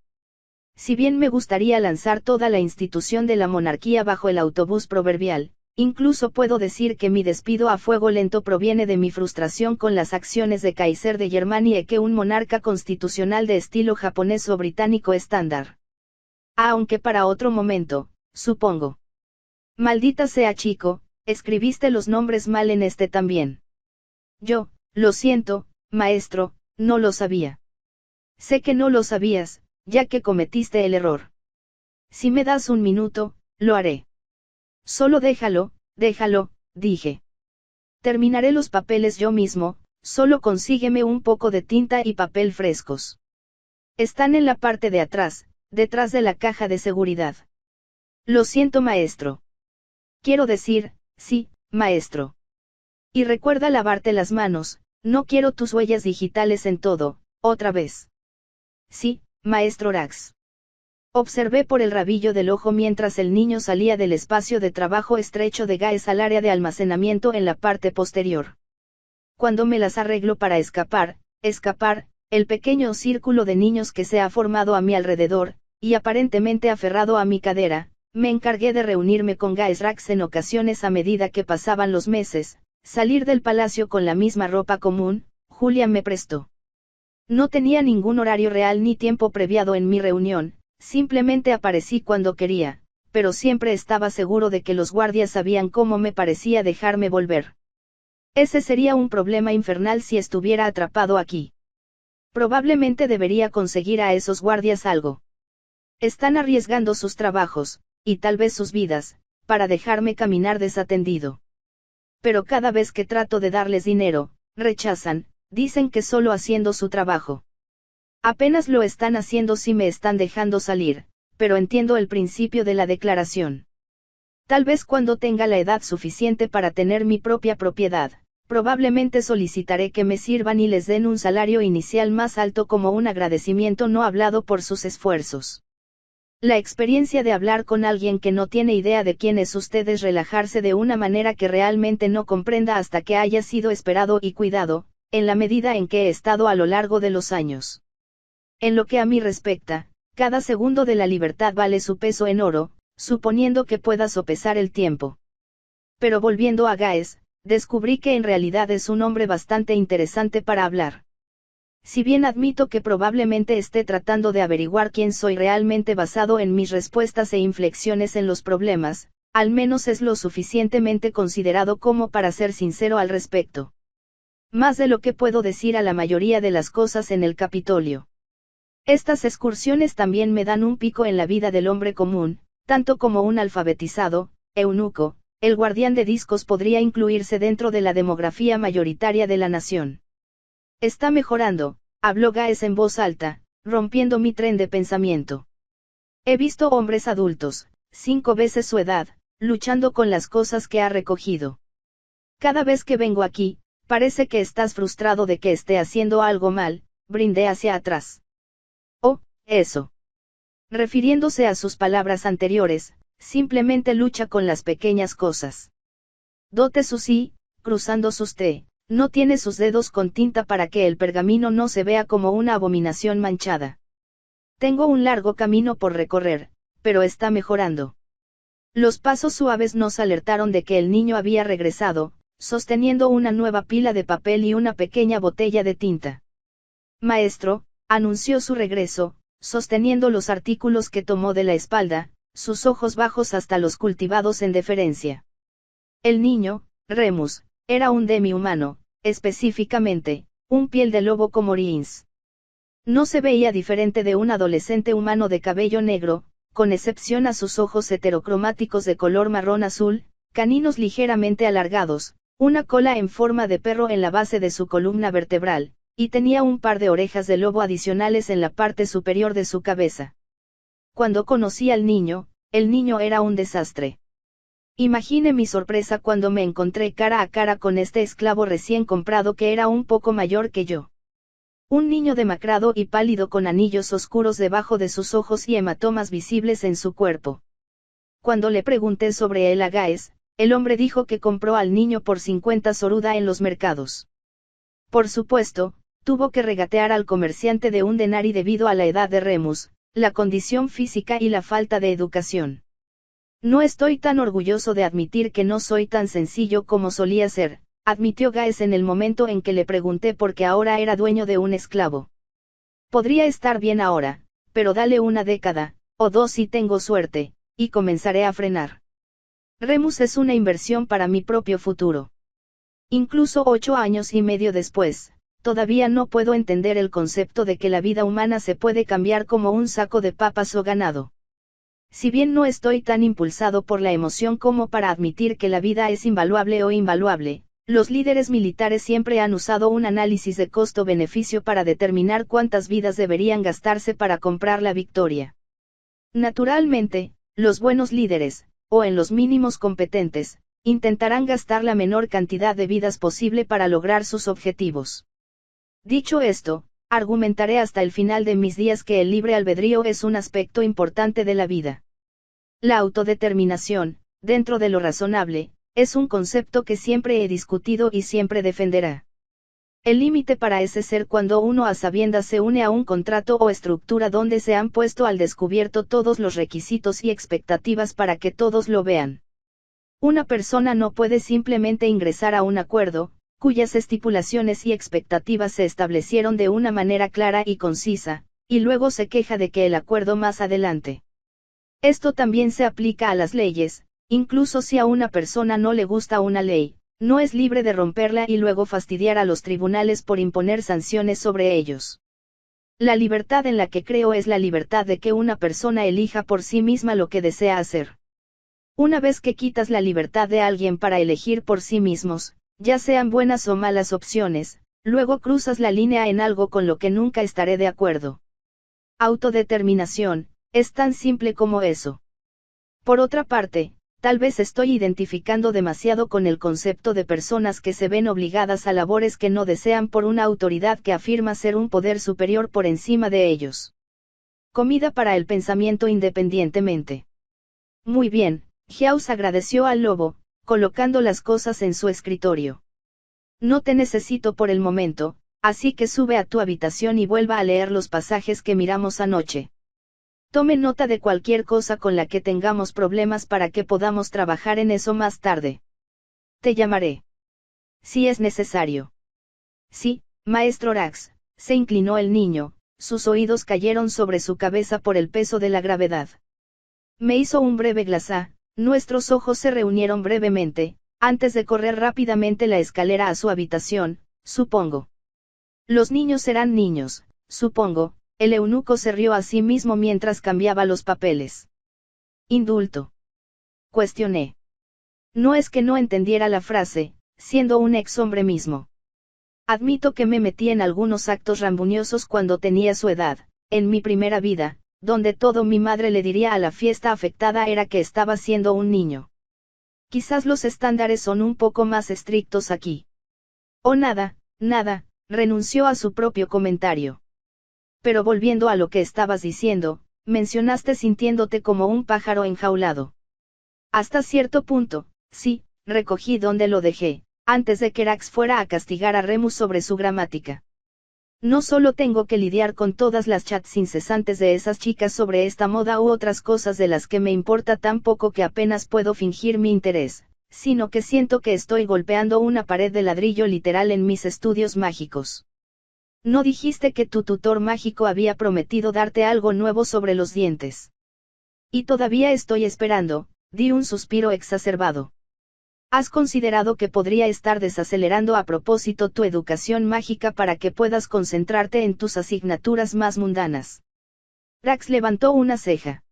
Si bien me gustaría lanzar toda la institución de la monarquía bajo el autobús proverbial, incluso puedo decir que mi despido a fuego lento proviene de mi frustración con las acciones de Kaiser de Germania que un monarca constitucional de estilo japonés o británico estándar. Aunque para otro momento, supongo. Maldita sea chico, escribiste los nombres mal en este también. Yo, lo siento, maestro, no lo sabía. Sé que no lo sabías, ya que cometiste el error. Si me das un minuto, lo haré. Solo déjalo, dije. Terminaré los papeles yo mismo, solo consígueme un poco de tinta y papel frescos. Están en la parte de atrás, detrás de la caja de seguridad. Lo siento, maestro. Quiero decir, sí, maestro. Y recuerda lavarte las manos, no quiero tus huellas digitales en todo, otra vez. Sí, maestro Rax. Observé por el rabillo del ojo mientras el niño salía del espacio de trabajo estrecho de Gaes al área de almacenamiento en la parte posterior. Cuando me las arreglo para escapar, el pequeño círculo de niños que se ha formado a mi alrededor, y aparentemente aferrado a mi cadera, me encargué de reunirme con Gaes Rax en ocasiones a medida que pasaban los meses, salir del palacio con la misma ropa común, Julia me prestó. No tenía ningún horario real ni tiempo previado en mi reunión, simplemente aparecí cuando quería, pero siempre estaba seguro de que los guardias sabían cómo me parecía dejarme volver. Ese sería un problema infernal si estuviera atrapado aquí. Probablemente debería conseguir a esos guardias algo. Están arriesgando sus trabajos, y tal vez sus vidas, para dejarme caminar desatendido. Pero cada vez que trato de darles dinero, rechazan, dicen que solo haciendo su trabajo. Apenas lo están haciendo si me están dejando salir, pero entiendo el principio de la declaración. Tal vez cuando tenga la edad suficiente para tener mi propia propiedad, probablemente solicitaré que me sirvan y les den un salario inicial más alto como un agradecimiento no hablado por sus esfuerzos. La experiencia de hablar con alguien que no tiene idea de quién es usted es relajarse de una manera que realmente no comprenda hasta que haya sido esperado y cuidado, en la medida en que he estado a lo largo de los años. En lo que a mí respecta, cada segundo de la libertad vale su peso en oro, suponiendo que pueda sopesar el tiempo. Pero volviendo a Gaes, descubrí que en realidad es un hombre bastante interesante para hablar. Si bien admito que probablemente esté tratando de averiguar quién soy realmente basado en mis respuestas e inflexiones en los problemas, al menos es lo suficientemente considerado como para ser sincero al respecto. Más de lo que puedo decir a la mayoría de las cosas en el Capitolio. Estas excursiones también me dan un pico en la vida del hombre común, tanto como un alfabetizado, eunuco, el guardián de discos podría incluirse dentro de la demografía mayoritaria de la nación. Está mejorando, habló Gaes en voz alta, rompiendo mi tren de pensamiento. He visto hombres adultos, 5 veces su edad, luchando con las cosas que ha recogido. Cada vez que vengo aquí, parece que estás frustrado de que esté haciendo algo mal, brindé hacia atrás. Oh, eso. Refiriéndose a sus palabras anteriores, simplemente lucha con las pequeñas cosas. Dote sus I, cruzando sus T, no tiene sus dedos con tinta para que el pergamino no se vea como una abominación manchada. Tengo un largo camino por recorrer, pero está mejorando. Los pasos suaves nos alertaron de que el niño había regresado, sosteniendo una nueva pila de papel y una pequeña botella de tinta. Maestro, anunció su regreso, sosteniendo los artículos que tomó de la espalda, sus ojos bajos hasta los cultivados en deferencia. El niño, Remus, era un demi-humano, específicamente, un piel de lobo como Rins. No se veía diferente de un adolescente humano de cabello negro, con excepción a sus ojos heterocromáticos de color marrón azul, caninos ligeramente alargados, una cola en forma de perro en la base de su columna vertebral, y tenía un par de orejas de lobo adicionales en la parte superior de su cabeza. Cuando conocí al niño, el niño era un desastre. Imagine mi sorpresa cuando me encontré cara a cara con este esclavo recién comprado que era un poco mayor que yo. Un niño demacrado y pálido con anillos oscuros debajo de sus ojos y hematomas visibles en su cuerpo. Cuando le pregunté sobre él a Gaes, el hombre dijo que compró al niño por 50 soruda en los mercados. Por supuesto, tuvo que regatear al comerciante de un denari debido a la edad de Remus, la condición física y la falta de educación. No estoy tan orgulloso de admitir que no soy tan sencillo como solía ser, admitió Gaes en el momento en que le pregunté por qué ahora era dueño de un esclavo. Podría estar bien ahora, pero dale una década, o 2 si tengo suerte, y comenzaré a frenar. Remus es una inversión para mi propio futuro. Incluso 8 años y medio después, todavía no puedo entender el concepto de que la vida humana se puede cambiar como un saco de papas o ganado. Si bien no estoy tan impulsado por la emoción como para admitir que la vida es invaluable o invaluable, los líderes militares siempre han usado un análisis de costo-beneficio para determinar cuántas vidas deberían gastarse para comprar la victoria. Naturalmente, los buenos líderes, o en los mínimos competentes, intentarán gastar la menor cantidad de vidas posible para lograr sus objetivos. Dicho esto, argumentaré hasta el final de mis días que el libre albedrío es un aspecto importante de la vida. La autodeterminación, dentro de lo razonable, es un concepto que siempre he discutido y siempre defenderá. El límite para ese ser cuando uno a sabiendas se une a un contrato o estructura donde se han puesto al descubierto todos los requisitos y expectativas para que todos lo vean. Una persona no puede simplemente ingresar a un acuerdo, cuyas estipulaciones y expectativas se establecieron de una manera clara y concisa, y luego se queja de que el acuerdo más adelante. Esto también se aplica a las leyes, incluso si a una persona no le gusta una ley, no es libre de romperla y luego fastidiar a los tribunales por imponer sanciones sobre ellos. La libertad en la que creo es la libertad de que una persona elija por sí misma lo que desea hacer. Una vez que quitas la libertad de alguien para elegir por sí mismos, ya sean buenas o malas opciones, luego cruzas la línea en algo con lo que nunca estaré de acuerdo. Autodeterminación, es tan simple como eso. Por otra parte, tal vez estoy identificando demasiado con el concepto de personas que se ven obligadas a labores que no desean por una autoridad que afirma ser un poder superior por encima de ellos. Comida para el pensamiento independientemente. Muy bien, House agradeció al lobo, colocando las cosas en su escritorio. No te necesito por el momento, así que sube a tu habitación y vuelva a leer los pasajes que miramos anoche. Tome nota de cualquier cosa con la que tengamos problemas para que podamos trabajar en eso más tarde. Te llamaré. Si es necesario. Sí, maestro Rax, se inclinó el niño, sus oídos cayeron sobre su cabeza por el peso de la gravedad. Me hizo un breve glasá, nuestros ojos se reunieron brevemente, antes de correr rápidamente la escalera a su habitación, supongo. Los niños serán niños, supongo. El eunuco se rió a sí mismo mientras cambiaba los papeles. ¿Indulto? Cuestioné. No es que no entendiera la frase, siendo un ex hombre mismo. Admito que me metí en algunos actos rambuñosos cuando tenía su edad, en mi primera vida, donde todo mi madre le diría a la fiesta afectada era que estaba siendo un niño. Quizás los estándares son un poco más estrictos aquí. Oh nada, renunció a su propio comentario. Pero volviendo a lo que estabas diciendo, mencionaste sintiéndote como un pájaro enjaulado. Hasta cierto punto, sí, recogí donde lo dejé, antes de que Rax fuera a castigar a Remus sobre su gramática. No solo tengo que lidiar con todas las chats incesantes de esas chicas sobre esta moda u otras cosas de las que me importa tan poco que apenas puedo fingir mi interés, sino que siento que estoy golpeando una pared de ladrillo literal en mis estudios mágicos. ¿No dijiste que tu tutor mágico había prometido darte algo nuevo sobre los dientes? Y todavía estoy esperando, di un suspiro exacerbado. ¿Has considerado que podría estar desacelerando a propósito tu educación mágica para que puedas concentrarte en tus asignaturas más mundanas? Rax levantó una ceja.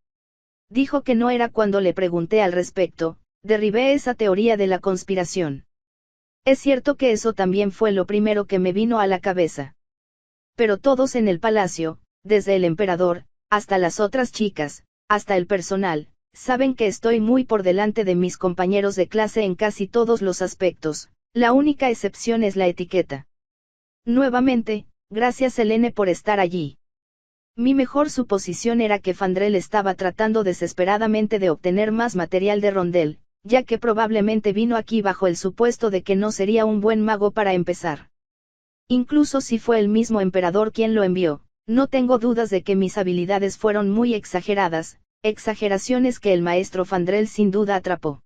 Dijo que no era cuando le pregunté al respecto, derribé esa teoría de la conspiración. Es cierto que eso también fue lo primero que me vino a la cabeza. Pero todos en el palacio, desde el emperador, hasta las otras chicas, hasta el personal, saben que estoy muy por delante de mis compañeros de clase en casi todos los aspectos, la única excepción es la etiqueta. Nuevamente, gracias Helene por estar allí. Mi mejor suposición era que Fandrel estaba tratando desesperadamente de obtener más material de Rondel, ya que probablemente vino aquí bajo el supuesto de que no sería un buen mago para empezar. Incluso si fue el mismo emperador quien lo envió, no tengo dudas de que mis habilidades fueron muy exageradas, exageraciones que el maestro Fandrel sin duda atrapó.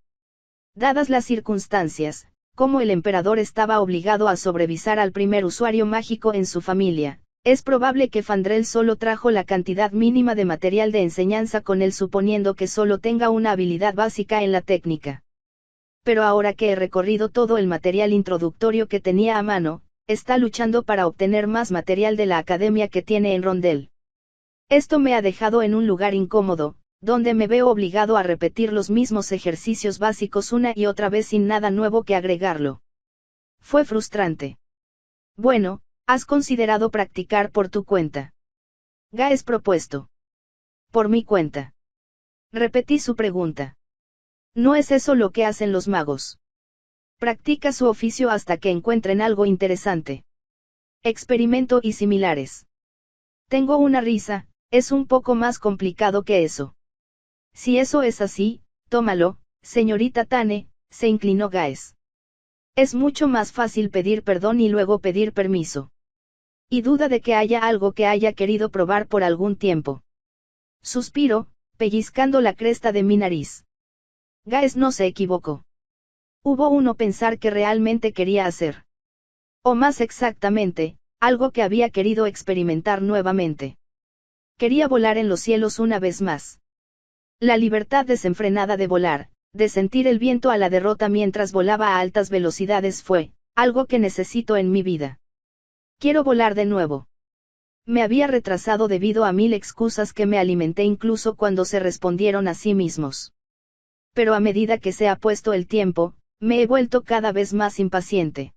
Dadas las circunstancias, como el emperador estaba obligado a sobrevisar al primer usuario mágico en su familia, es probable que Fandrel solo trajo la cantidad mínima de material de enseñanza con él suponiendo que solo tenga una habilidad básica en la técnica. Pero ahora que he recorrido todo el material introductorio que tenía a mano, está luchando para obtener más material de la academia que tiene en Rondel. Esto me ha dejado en un lugar incómodo, donde me veo obligado a repetir los mismos ejercicios básicos una y otra vez sin nada nuevo que agregarlo. Fue frustrante. Bueno, ¿has considerado practicar por tu cuenta? Gaes propuesto. Por mi cuenta. Repetí su pregunta. No es eso lo que hacen los magos. Practica su oficio hasta que encuentren algo interesante. Experimento y similares. Tengo una risa, es un poco más complicado que eso. Si eso es así, tómalo, señorita Tane, se inclinó Gaes. Es mucho más fácil pedir perdón y luego pedir permiso. Y duda de que haya algo que haya querido probar por algún tiempo. Suspiro, pellizcando la cresta de mi nariz. Gaes no se equivocó. Hubo uno pensar que realmente quería hacer. O más exactamente, algo que había querido experimentar nuevamente. Quería volar en los cielos una vez más. La libertad desenfrenada de volar, de sentir el viento a la derrota mientras volaba a altas velocidades fue, algo que necesito en mi vida. Quiero volar de nuevo. Me había retrasado debido a 1000 excusas que me alimenté incluso cuando se respondieron a sí mismos. Pero a medida que se ha puesto el tiempo, me he vuelto cada vez más impaciente.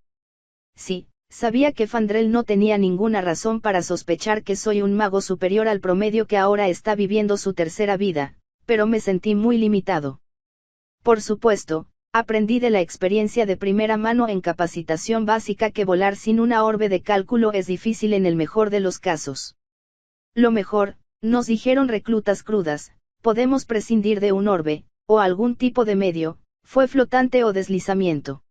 Sí, sabía que Fandrel no tenía ninguna razón para sospechar que soy un mago superior al promedio que ahora está viviendo su tercera vida, pero me sentí muy limitado. Por supuesto, aprendí de la experiencia de primera mano en capacitación básica que volar sin una orbe de cálculo es difícil en el mejor de los casos. Lo mejor, nos dijeron reclutas crudas, podemos prescindir de un orbe, o algún tipo de medio, fue flotante o deslizamiento.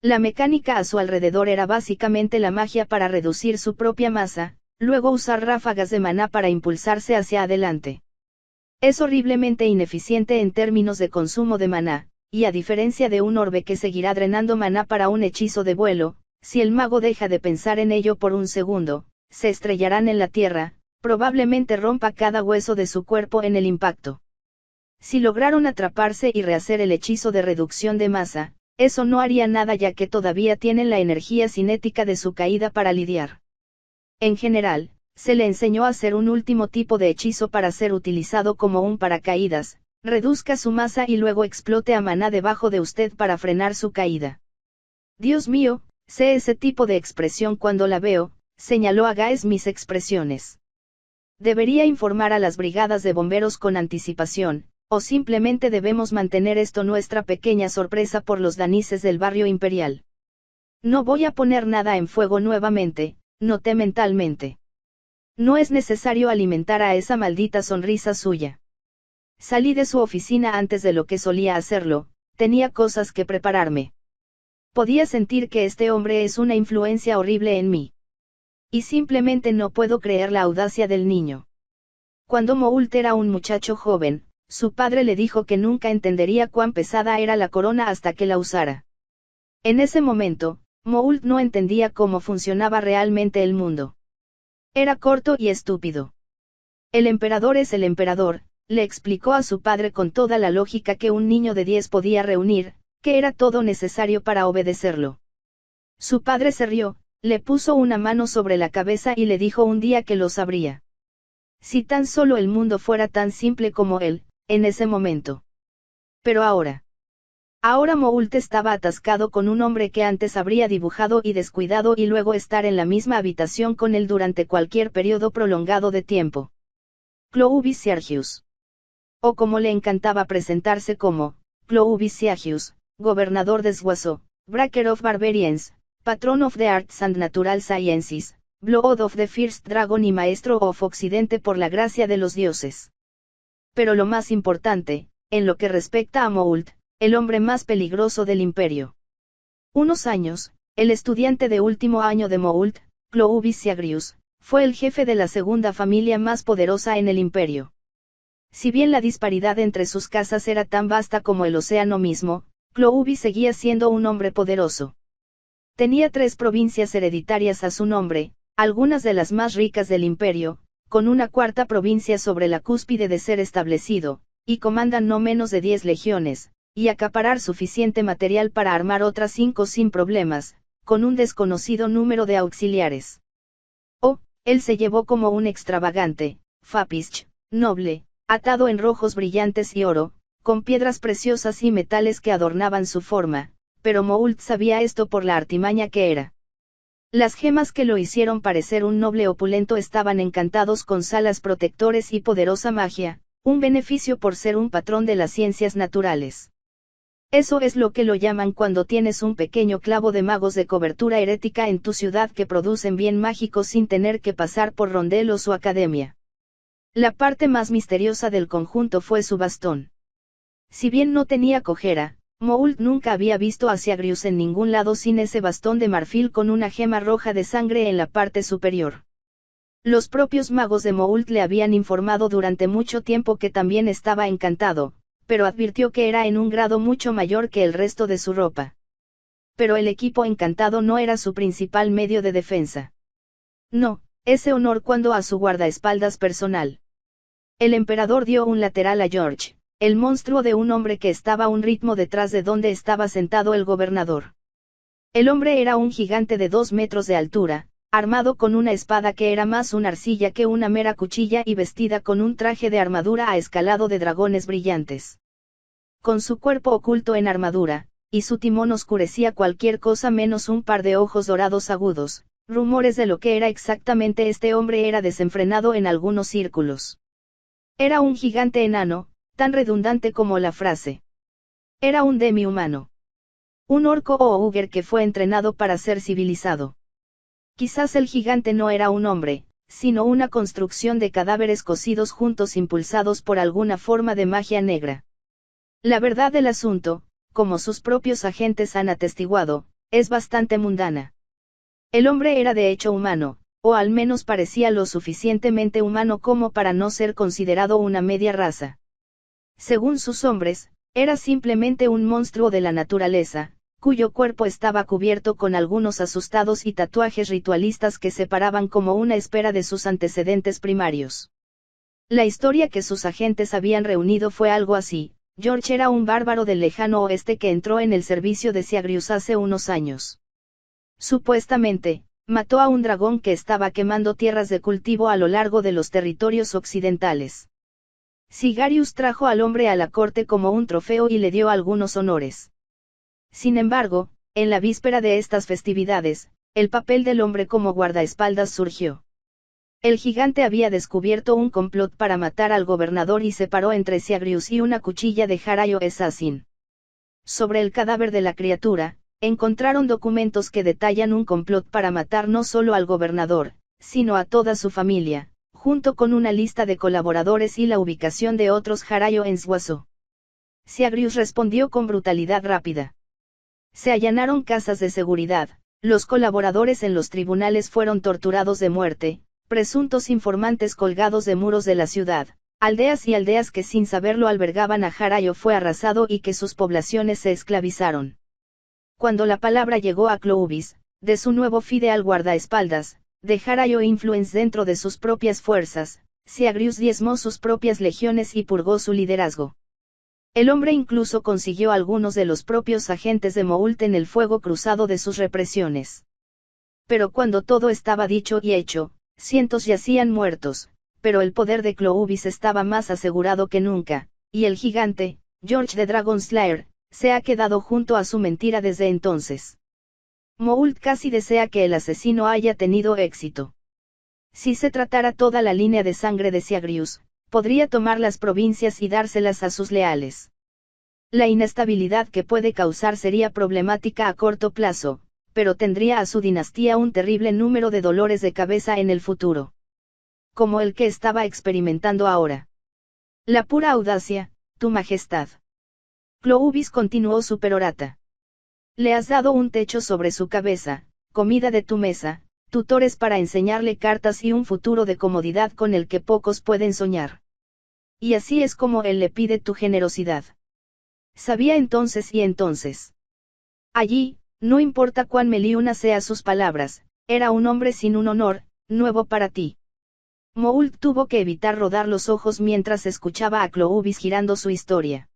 La mecánica a su alrededor era básicamente la magia para reducir su propia masa, luego usar ráfagas de maná para impulsarse hacia adelante. Es horriblemente ineficiente en términos de consumo de maná, y a diferencia de un orbe que seguirá drenando maná para un hechizo de vuelo, si el mago deja de pensar en ello por un segundo, se estrellarán en la tierra, probablemente rompa cada hueso de su cuerpo en el impacto. Si lograron atraparse y rehacer el hechizo de reducción de masa, eso no haría nada ya que todavía tienen la energía cinética de su caída para lidiar. En general, se le enseñó a hacer un último tipo de hechizo para ser utilizado como un paracaídas, reduzca su masa y luego explote a maná debajo de usted para frenar su caída. Dios mío, sé ese tipo de expresión cuando la veo, señaló a Gaes mis expresiones. Debería informar a las brigadas de bomberos con anticipación, o simplemente debemos mantener esto nuestra pequeña sorpresa por los danises del barrio imperial. No voy a poner nada en fuego nuevamente, noté mentalmente. No es necesario alimentar a esa maldita sonrisa suya. Salí de su oficina antes de lo que solía hacerlo, tenía cosas que prepararme. Podía sentir que este hombre es una influencia horrible en mí. Y simplemente no puedo creer la audacia del niño. Cuando Moult era un muchacho joven, su padre le dijo que nunca entendería cuán pesada era la corona hasta que la usara. En ese momento, Moult no entendía cómo funcionaba realmente el mundo. Era corto y estúpido. El emperador es el emperador, le explicó a su padre con toda la lógica que un niño de 10 podía reunir, que era todo necesario para obedecerlo. Su padre se rió, le puso una mano sobre la cabeza y le dijo un día que lo sabría. Si tan solo el mundo fuera tan simple como él, en ese momento. Pero ahora. Ahora Moult estaba atascado con un hombre que antes habría dibujado y descuidado y luego estar en la misma habitación con él durante cualquier periodo prolongado de tiempo. Clovis Sergius. O como le encantaba presentarse como, Clovis Sergius, gobernador de Swazo, Breaker of Barbarians, Patron of the Arts and Natural Sciences, Blood of the First Dragon y Maestro of Occidente por la gracia de los dioses. Pero lo más importante, en lo que respecta a Moult, el hombre más peligroso del imperio. Unos años, el estudiante de último año de Moult, Clovis Sergius, fue el jefe de la segunda familia más poderosa en el imperio. Si bien la disparidad entre sus casas era tan vasta como el océano mismo, Clovis seguía siendo un hombre poderoso. Tenía 3 provincias hereditarias a su nombre, algunas de las más ricas del imperio, con una cuarta provincia sobre la cúspide de ser establecido, y comandan no menos de 10 legiones, y acaparar suficiente material para armar otras 5 sin problemas, con un desconocido número de auxiliares. Él se llevó como un extravagante, Fapich, noble, atado en rojos brillantes y oro, con piedras preciosas y metales que adornaban su forma, pero Moult sabía esto por la artimaña que era. Las gemas que lo hicieron parecer un noble opulento estaban encantados con salas protectores y poderosa magia, un beneficio por ser un patrón de las ciencias naturales. Eso es lo que lo llaman cuando tienes un pequeño clavo de magos de cobertura herética en tu ciudad que producen bien mágico sin tener que pasar por rondelos o academia. La parte más misteriosa del conjunto fue su bastón. Si bien no tenía cojera, Moult nunca había visto a Siagrius en ningún lado sin ese bastón de marfil con una gema roja de sangre en la parte superior. Los propios magos de Moult le habían informado durante mucho tiempo que también estaba encantado, pero advirtió que era en un grado mucho mayor que el resto de su ropa. Pero el equipo encantado no era su principal medio de defensa. No, ese honor cuando a su guardaespaldas personal. El emperador dio un lateral a George, el monstruo de un hombre que estaba a un ritmo detrás de donde estaba sentado el gobernador. El hombre era un gigante de 2 metros de altura, armado con una espada que era más una arcilla que una mera cuchilla y vestida con un traje de armadura a escalado de dragones brillantes. Con su cuerpo oculto en armadura, y su timón oscurecía cualquier cosa menos un par de ojos dorados agudos, rumores de lo que era exactamente este hombre era desenfrenado en algunos círculos. Era un gigante enano, tan redundante como la frase. Era un demi-humano. Un orco o ogre que fue entrenado para ser civilizado. Quizás el gigante no era un hombre, sino una construcción de cadáveres cosidos juntos impulsados por alguna forma de magia negra. La verdad del asunto, como sus propios agentes han atestiguado, es bastante mundana. El hombre era de hecho humano, o al menos parecía lo suficientemente humano como para no ser considerado una media raza. Según sus hombres, era simplemente un monstruo de la naturaleza, cuyo cuerpo estaba cubierto con algunos asustados y tatuajes ritualistas que separaban como una espera de sus antecedentes primarios. La historia que sus agentes habían reunido fue algo así: George era un bárbaro del lejano oeste que entró en el servicio de Siagrius hace unos años. Supuestamente, mató a un dragón que estaba quemando tierras de cultivo a lo largo de los territorios occidentales. Sigarius trajo al hombre a la corte como un trofeo y le dio algunos honores. Sin embargo, en la víspera de estas festividades, el papel del hombre como guardaespaldas surgió. El gigante había descubierto un complot para matar al gobernador y separó entre Siagrius y una cuchilla de Harayo Assassin. Sobre el cadáver de la criatura, encontraron documentos que detallan un complot para matar no solo al gobernador, sino a toda su familia, junto con una lista de colaboradores y la ubicación de otros Harayo en Swazo. Siagrius respondió con brutalidad rápida. Se allanaron casas de seguridad, los colaboradores en los tribunales fueron torturados de muerte, presuntos informantes colgados de muros de la ciudad, aldeas y aldeas que sin saberlo albergaban a Harayo fue arrasado y que sus poblaciones se esclavizaron. Cuando la palabra llegó a Clovis, de su nuevo fidel guardaespaldas, de Harayo Influence dentro de sus propias fuerzas, Siagrius diezmó sus propias legiones y purgó su liderazgo. El hombre incluso consiguió algunos de los propios agentes de Moult en el fuego cruzado de sus represiones. Pero cuando todo estaba dicho y hecho, cientos yacían muertos, pero el poder de Clovis estaba más asegurado que nunca, y el gigante, George the Dragon Slayer, se ha quedado junto a su mentira desde entonces. Moult casi desea que el asesino haya tenido éxito. Si se tratara toda la línea de sangre de Siagrius, podría tomar las provincias y dárselas a sus leales. La inestabilidad que puede causar sería problemática a corto plazo, pero tendría a su dinastía un terrible número de dolores de cabeza en el futuro. Como el que estaba experimentando ahora. La pura audacia, tu majestad. Clovis continuó su perorata. Le has dado un techo sobre su cabeza, comida de tu mesa, tutores para enseñarle cartas y un futuro de comodidad con el que pocos pueden soñar. Y así es como él le pide tu generosidad. Sabía entonces y entonces. Allí, no importa cuán meliunas sean sus palabras, era un hombre sin un honor, nuevo para ti. Moult tuvo que evitar rodar los ojos mientras escuchaba a Clovis girando su historia.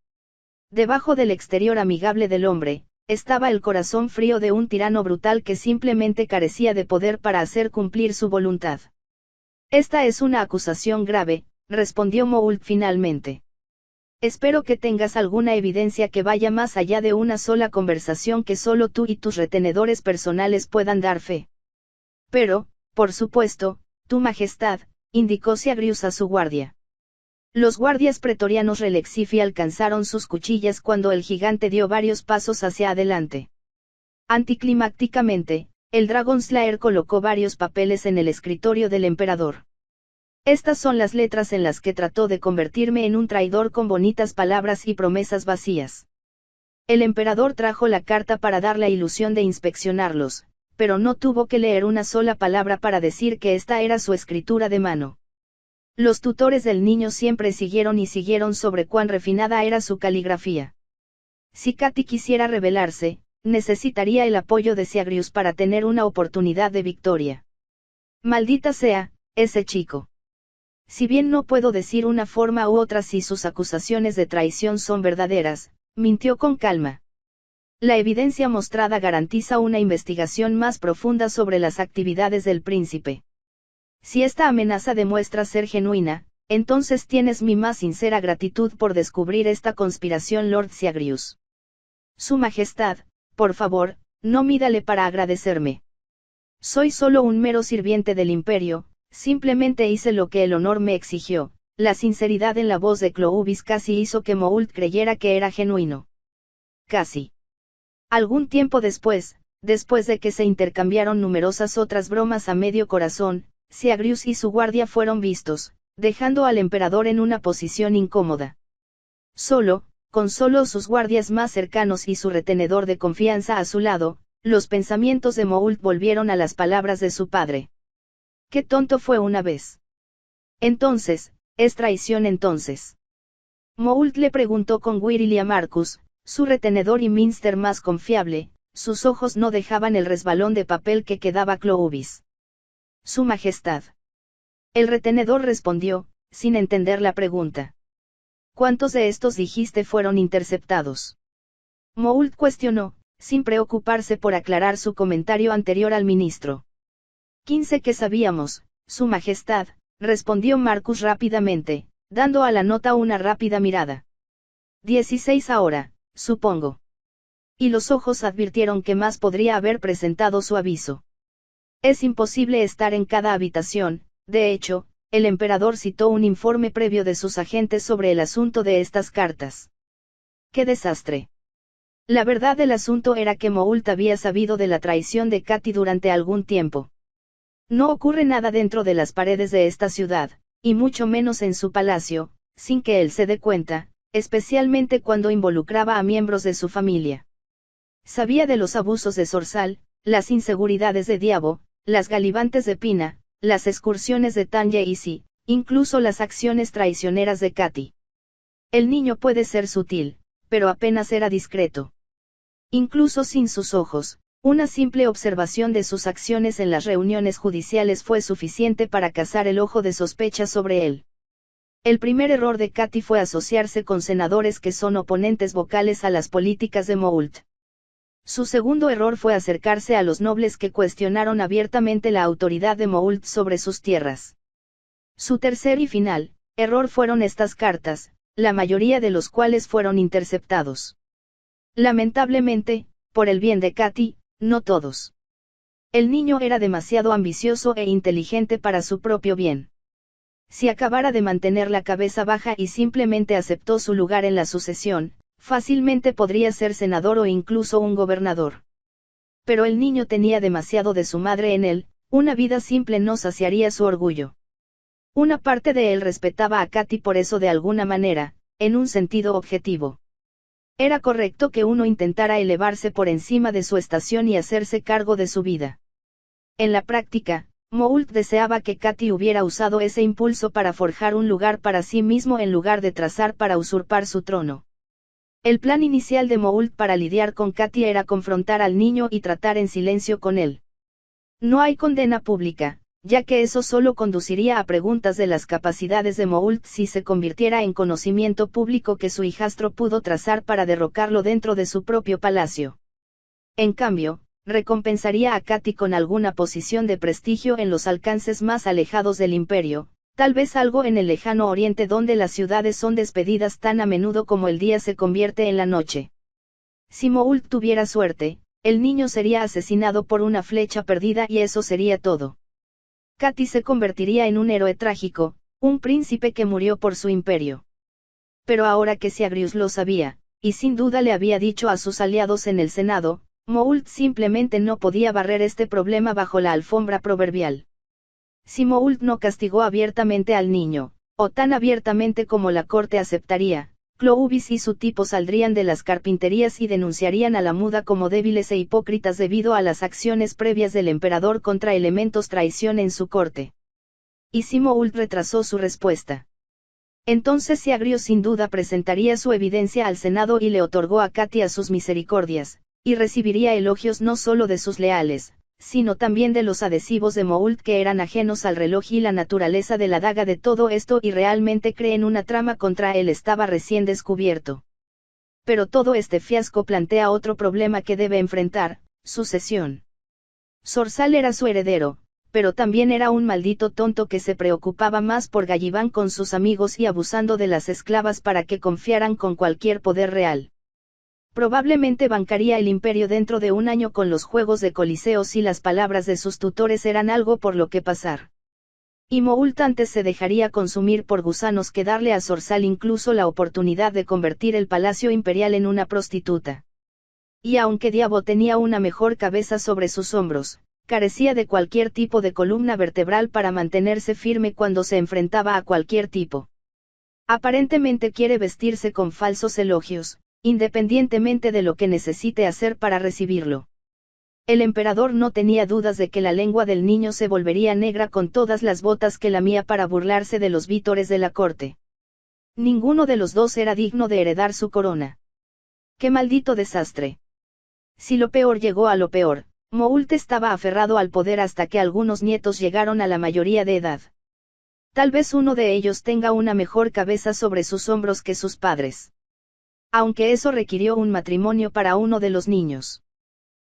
Debajo del exterior amigable del hombre, estaba el corazón frío de un tirano brutal que simplemente carecía de poder para hacer cumplir su voluntad. Esta es una acusación grave, respondió Moult finalmente. Espero que tengas alguna evidencia que vaya más allá de una sola conversación que solo tú y tus retenedores personales puedan dar fe. Pero, por supuesto, tu majestad, indicó Seagrius a su guardia. Los guardias pretorianos Relexifi alcanzaron sus cuchillas cuando el gigante dio varios pasos hacia adelante. Anticlimácticamente, el Dragon Slayer colocó varios papeles en el escritorio del emperador. Estas son las letras en las que trató de convertirme en un traidor con bonitas palabras y promesas vacías. El emperador trajo la carta para dar la ilusión de inspeccionarlos, pero no tuvo que leer una sola palabra para decir que esta era su escritura de mano. Los tutores del niño siempre siguieron sobre cuán refinada era su caligrafía. Si Katy quisiera rebelarse, necesitaría el apoyo de Seagrius para tener una oportunidad de victoria. Maldita sea, ese chico. Si bien no puedo decir una forma u otra si sus acusaciones de traición son verdaderas, mintió con calma. La evidencia mostrada garantiza una investigación más profunda sobre las actividades del príncipe. Si esta amenaza demuestra ser genuina, entonces tienes mi más sincera gratitud por descubrir esta conspiración, Lord Seagrius. Su Majestad, por favor, no mídale para agradecerme. Soy solo un mero sirviente del imperio, simplemente hice lo que el honor me exigió. La sinceridad en la voz de Clovis casi hizo que Moult creyera que era genuino. Casi. Algún tiempo después de que se intercambiaron numerosas otras bromas a medio corazón, Seagrius y su guardia fueron vistos, dejando al emperador en una posición incómoda. Con solo sus guardias más cercanos y su retenedor de confianza a su lado, los pensamientos de Moult volvieron a las palabras de su padre. ¡Qué tonto fue una vez! Entonces, ¿es traición entonces? Moult le preguntó con Wirral a Marcus, su retenedor y minster más confiable. Sus ojos no dejaban el resbalón de papel que quedaba Clovis. Su Majestad. El retenedor respondió, sin entender la pregunta. ¿Cuántos de estos dijiste fueron interceptados? Moult cuestionó, sin preocuparse por aclarar su comentario anterior al ministro. 15 que sabíamos, Su Majestad, respondió Marcus rápidamente, dando a la nota una rápida mirada. 16 ahora, supongo. Y los ojos advirtieron que más podría haber presentado su aviso. Es imposible estar en cada habitación. De hecho, el emperador citó un informe previo de sus agentes sobre el asunto de estas cartas. ¡Qué desastre! La verdad del asunto era que Moult había sabido de la traición de Katy durante algún tiempo. No ocurre nada dentro de las paredes de esta ciudad, y mucho menos en su palacio, sin que él se dé cuenta, especialmente cuando involucraba a miembros de su familia. Sabía de los abusos de Zorzal, las inseguridades de Diabo, las galivantes de Pina, las excursiones de Tanya y Si, incluso las acciones traicioneras de Katy. El niño puede ser sutil, pero apenas era discreto. Incluso sin sus ojos, una simple observación de sus acciones en las reuniones judiciales fue suficiente para cazar el ojo de sospecha sobre él. El primer error de Katy fue asociarse con senadores que son oponentes vocales a las políticas de Moult. Su segundo error fue acercarse a los nobles que cuestionaron abiertamente la autoridad de Moult sobre sus tierras. Su tercer y final error fueron estas cartas, la mayoría de los cuales fueron interceptados. Lamentablemente, por el bien de Katy, no todos. El niño era demasiado ambicioso e inteligente para su propio bien. Si acabara de mantener la cabeza baja y simplemente aceptó su lugar en la sucesión, fácilmente podría ser senador o incluso un gobernador. Pero el niño tenía demasiado de su madre en él, una vida simple no saciaría su orgullo. Una parte de él respetaba a Katy por eso de alguna manera, en un sentido objetivo. Era correcto que uno intentara elevarse por encima de su estación y hacerse cargo de su vida. En la práctica, Moult deseaba que Katy hubiera usado ese impulso para forjar un lugar para sí mismo en lugar de trazar para usurpar su trono. El plan inicial de Moult para lidiar con Katy era confrontar al niño y tratar en silencio con él. No hay condena pública, ya que eso solo conduciría a preguntas de las capacidades de Moult si se convirtiera en conocimiento público que su hijastro pudo trazar para derrocarlo dentro de su propio palacio. En cambio, recompensaría a Katy con alguna posición de prestigio en los alcances más alejados del imperio, tal vez algo en el lejano oriente donde las ciudades son despedidas tan a menudo como el día se convierte en la noche. Si Moult tuviera suerte, el niño sería asesinado por una flecha perdida y eso sería todo. Katy se convertiría en un héroe trágico, un príncipe que murió por su imperio. Pero ahora que Seagrius lo sabía, y sin duda le había dicho a sus aliados en el Senado, Moult simplemente no podía barrer este problema bajo la alfombra proverbial. Si Moult no castigó abiertamente al niño, o tan abiertamente como la corte aceptaría, Clovis y su tipo saldrían de las carpinterías y denunciarían a la muda como débiles e hipócritas debido a las acciones previas del emperador contra elementos traición en su corte. Y si Moult retrasó su respuesta. Entonces Seagrius sin duda presentaría su evidencia al Senado y le otorgó a Katy a sus misericordias, y recibiría elogios no solo de sus leales, sino también de los adhesivos de Moult que eran ajenos al reloj y la naturaleza de la daga de todo esto y realmente creen una trama contra él estaba recién descubierto. Pero todo este fiasco plantea otro problema que debe enfrentar, sucesión. Zorzal era su heredero, pero también era un maldito tonto que se preocupaba más por Galliván con sus amigos y abusando de las esclavas para que confiaran con cualquier poder real. Probablemente bancaría el imperio dentro de un año con los juegos de Coliseo si las palabras de sus tutores eran algo por lo que pasar. Y Moult antes se dejaría consumir por gusanos que darle a Zorzal incluso la oportunidad de convertir el palacio imperial en una prostituta. Y aunque Diabo tenía una mejor cabeza sobre sus hombros, carecía de cualquier tipo de columna vertebral para mantenerse firme cuando se enfrentaba a cualquier tipo. Aparentemente quiere vestirse con falsos elogios, independientemente de lo que necesite hacer para recibirlo. El emperador no tenía dudas de que la lengua del niño se volvería negra con todas las botas que lamía para burlarse de los vítores de la corte. Ninguno de los dos era digno de heredar su corona. ¡Qué maldito desastre! Si lo peor llegó a lo peor, Moult estaba aferrado al poder hasta que algunos nietos llegaron a la mayoría de edad. Tal vez uno de ellos tenga una mejor cabeza sobre sus hombros que sus padres. Aunque eso requirió un matrimonio para uno de los niños.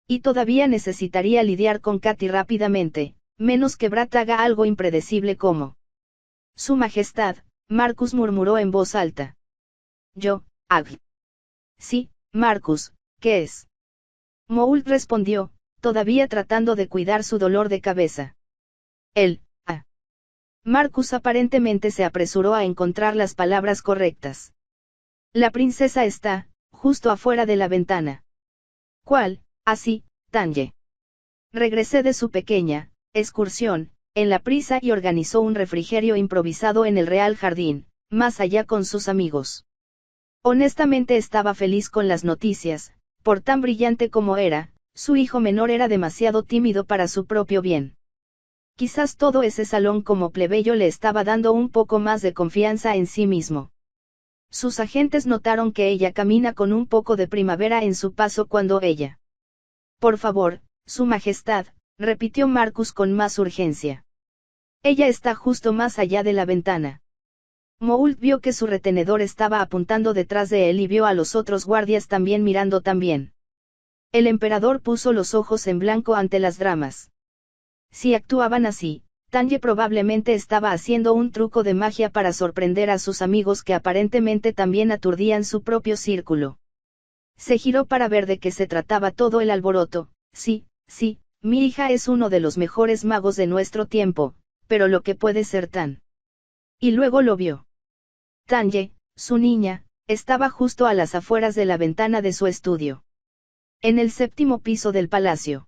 Y todavía necesitaría lidiar con Katy rápidamente, menos que Brat haga algo impredecible como. Su Majestad, Marcus murmuró en voz alta. Sí, Marcus, ¿qué es? Moult respondió, todavía tratando de cuidar su dolor de cabeza. Marcus aparentemente se apresuró a encontrar las palabras correctas. La princesa está, justo afuera de la ventana. ¿Cuál? Así, Tanje. Regresé de su pequeña excursión, en la prisa y organizó un refrigerio improvisado en el Real Jardín, más allá con sus amigos. Honestamente estaba feliz con las noticias, por tan brillante como era, su hijo menor era demasiado tímido para su propio bien. Quizás todo ese salón como plebeyo le estaba dando un poco más de confianza en sí mismo. Sus agentes notaron que ella camina con un poco de primavera en su paso cuando ella. Por favor, Su Majestad, repitió Marcus con más urgencia. Ella está justo más allá de la ventana. Moult vio que su retenedor estaba apuntando detrás de él y vio a los otros guardias también mirando también. El emperador puso los ojos en blanco ante las dramas. Si actuaban así, Tanje probablemente estaba haciendo un truco de magia para sorprender a sus amigos que aparentemente también aturdían su propio círculo. Se giró para ver de qué se trataba todo el alboroto. Sí, mi hija es uno de los mejores magos de nuestro tiempo, pero lo que puede ser tan. Y luego lo vio. Tanje, su niña, estaba justo a las afueras de la ventana de su estudio. En el 7º piso del palacio.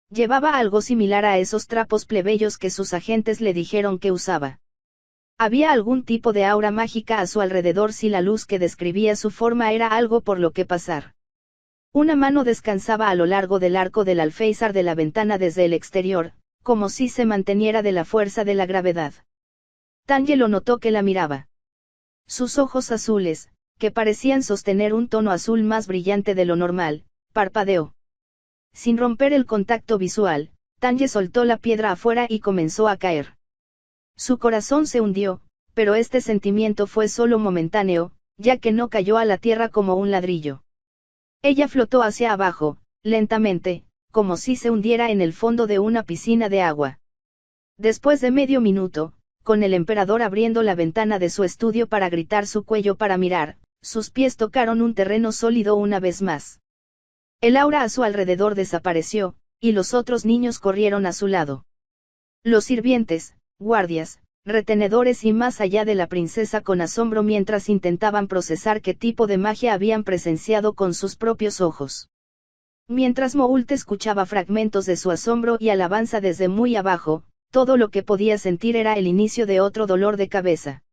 Llevaba algo similar a esos trapos plebeyos que sus agentes le dijeron que usaba. Había algún tipo de aura mágica a su alrededor si la luz que describía su forma era algo por lo que pasar. Una mano descansaba a lo largo del arco del alféizar de la ventana desde el exterior, como si se manteniera de la fuerza de la gravedad. Tanje lo notó que la miraba. Sus ojos azules, que parecían sostener un tono azul más brillante de lo normal, parpadeó. Sin romper el contacto visual, Tanje soltó la piedra afuera y comenzó a caer. Su corazón se hundió, pero este sentimiento fue solo momentáneo, ya que no cayó a la tierra como un ladrillo. Ella flotó hacia abajo, lentamente, como si se hundiera en el fondo de una piscina de agua. Después de medio minuto, con el emperador abriendo la ventana de su estudio para gritar su cuello para mirar, sus pies tocaron un terreno sólido una vez más. El aura a su alrededor desapareció, y los otros niños corrieron a su lado. Los sirvientes, guardias, retenedores y más allá de la princesa con asombro mientras intentaban procesar qué tipo de magia habían presenciado con sus propios ojos. Mientras Moult escuchaba fragmentos de su asombro y alabanza desde muy abajo, todo lo que podía sentir era el inicio de otro dolor de cabeza.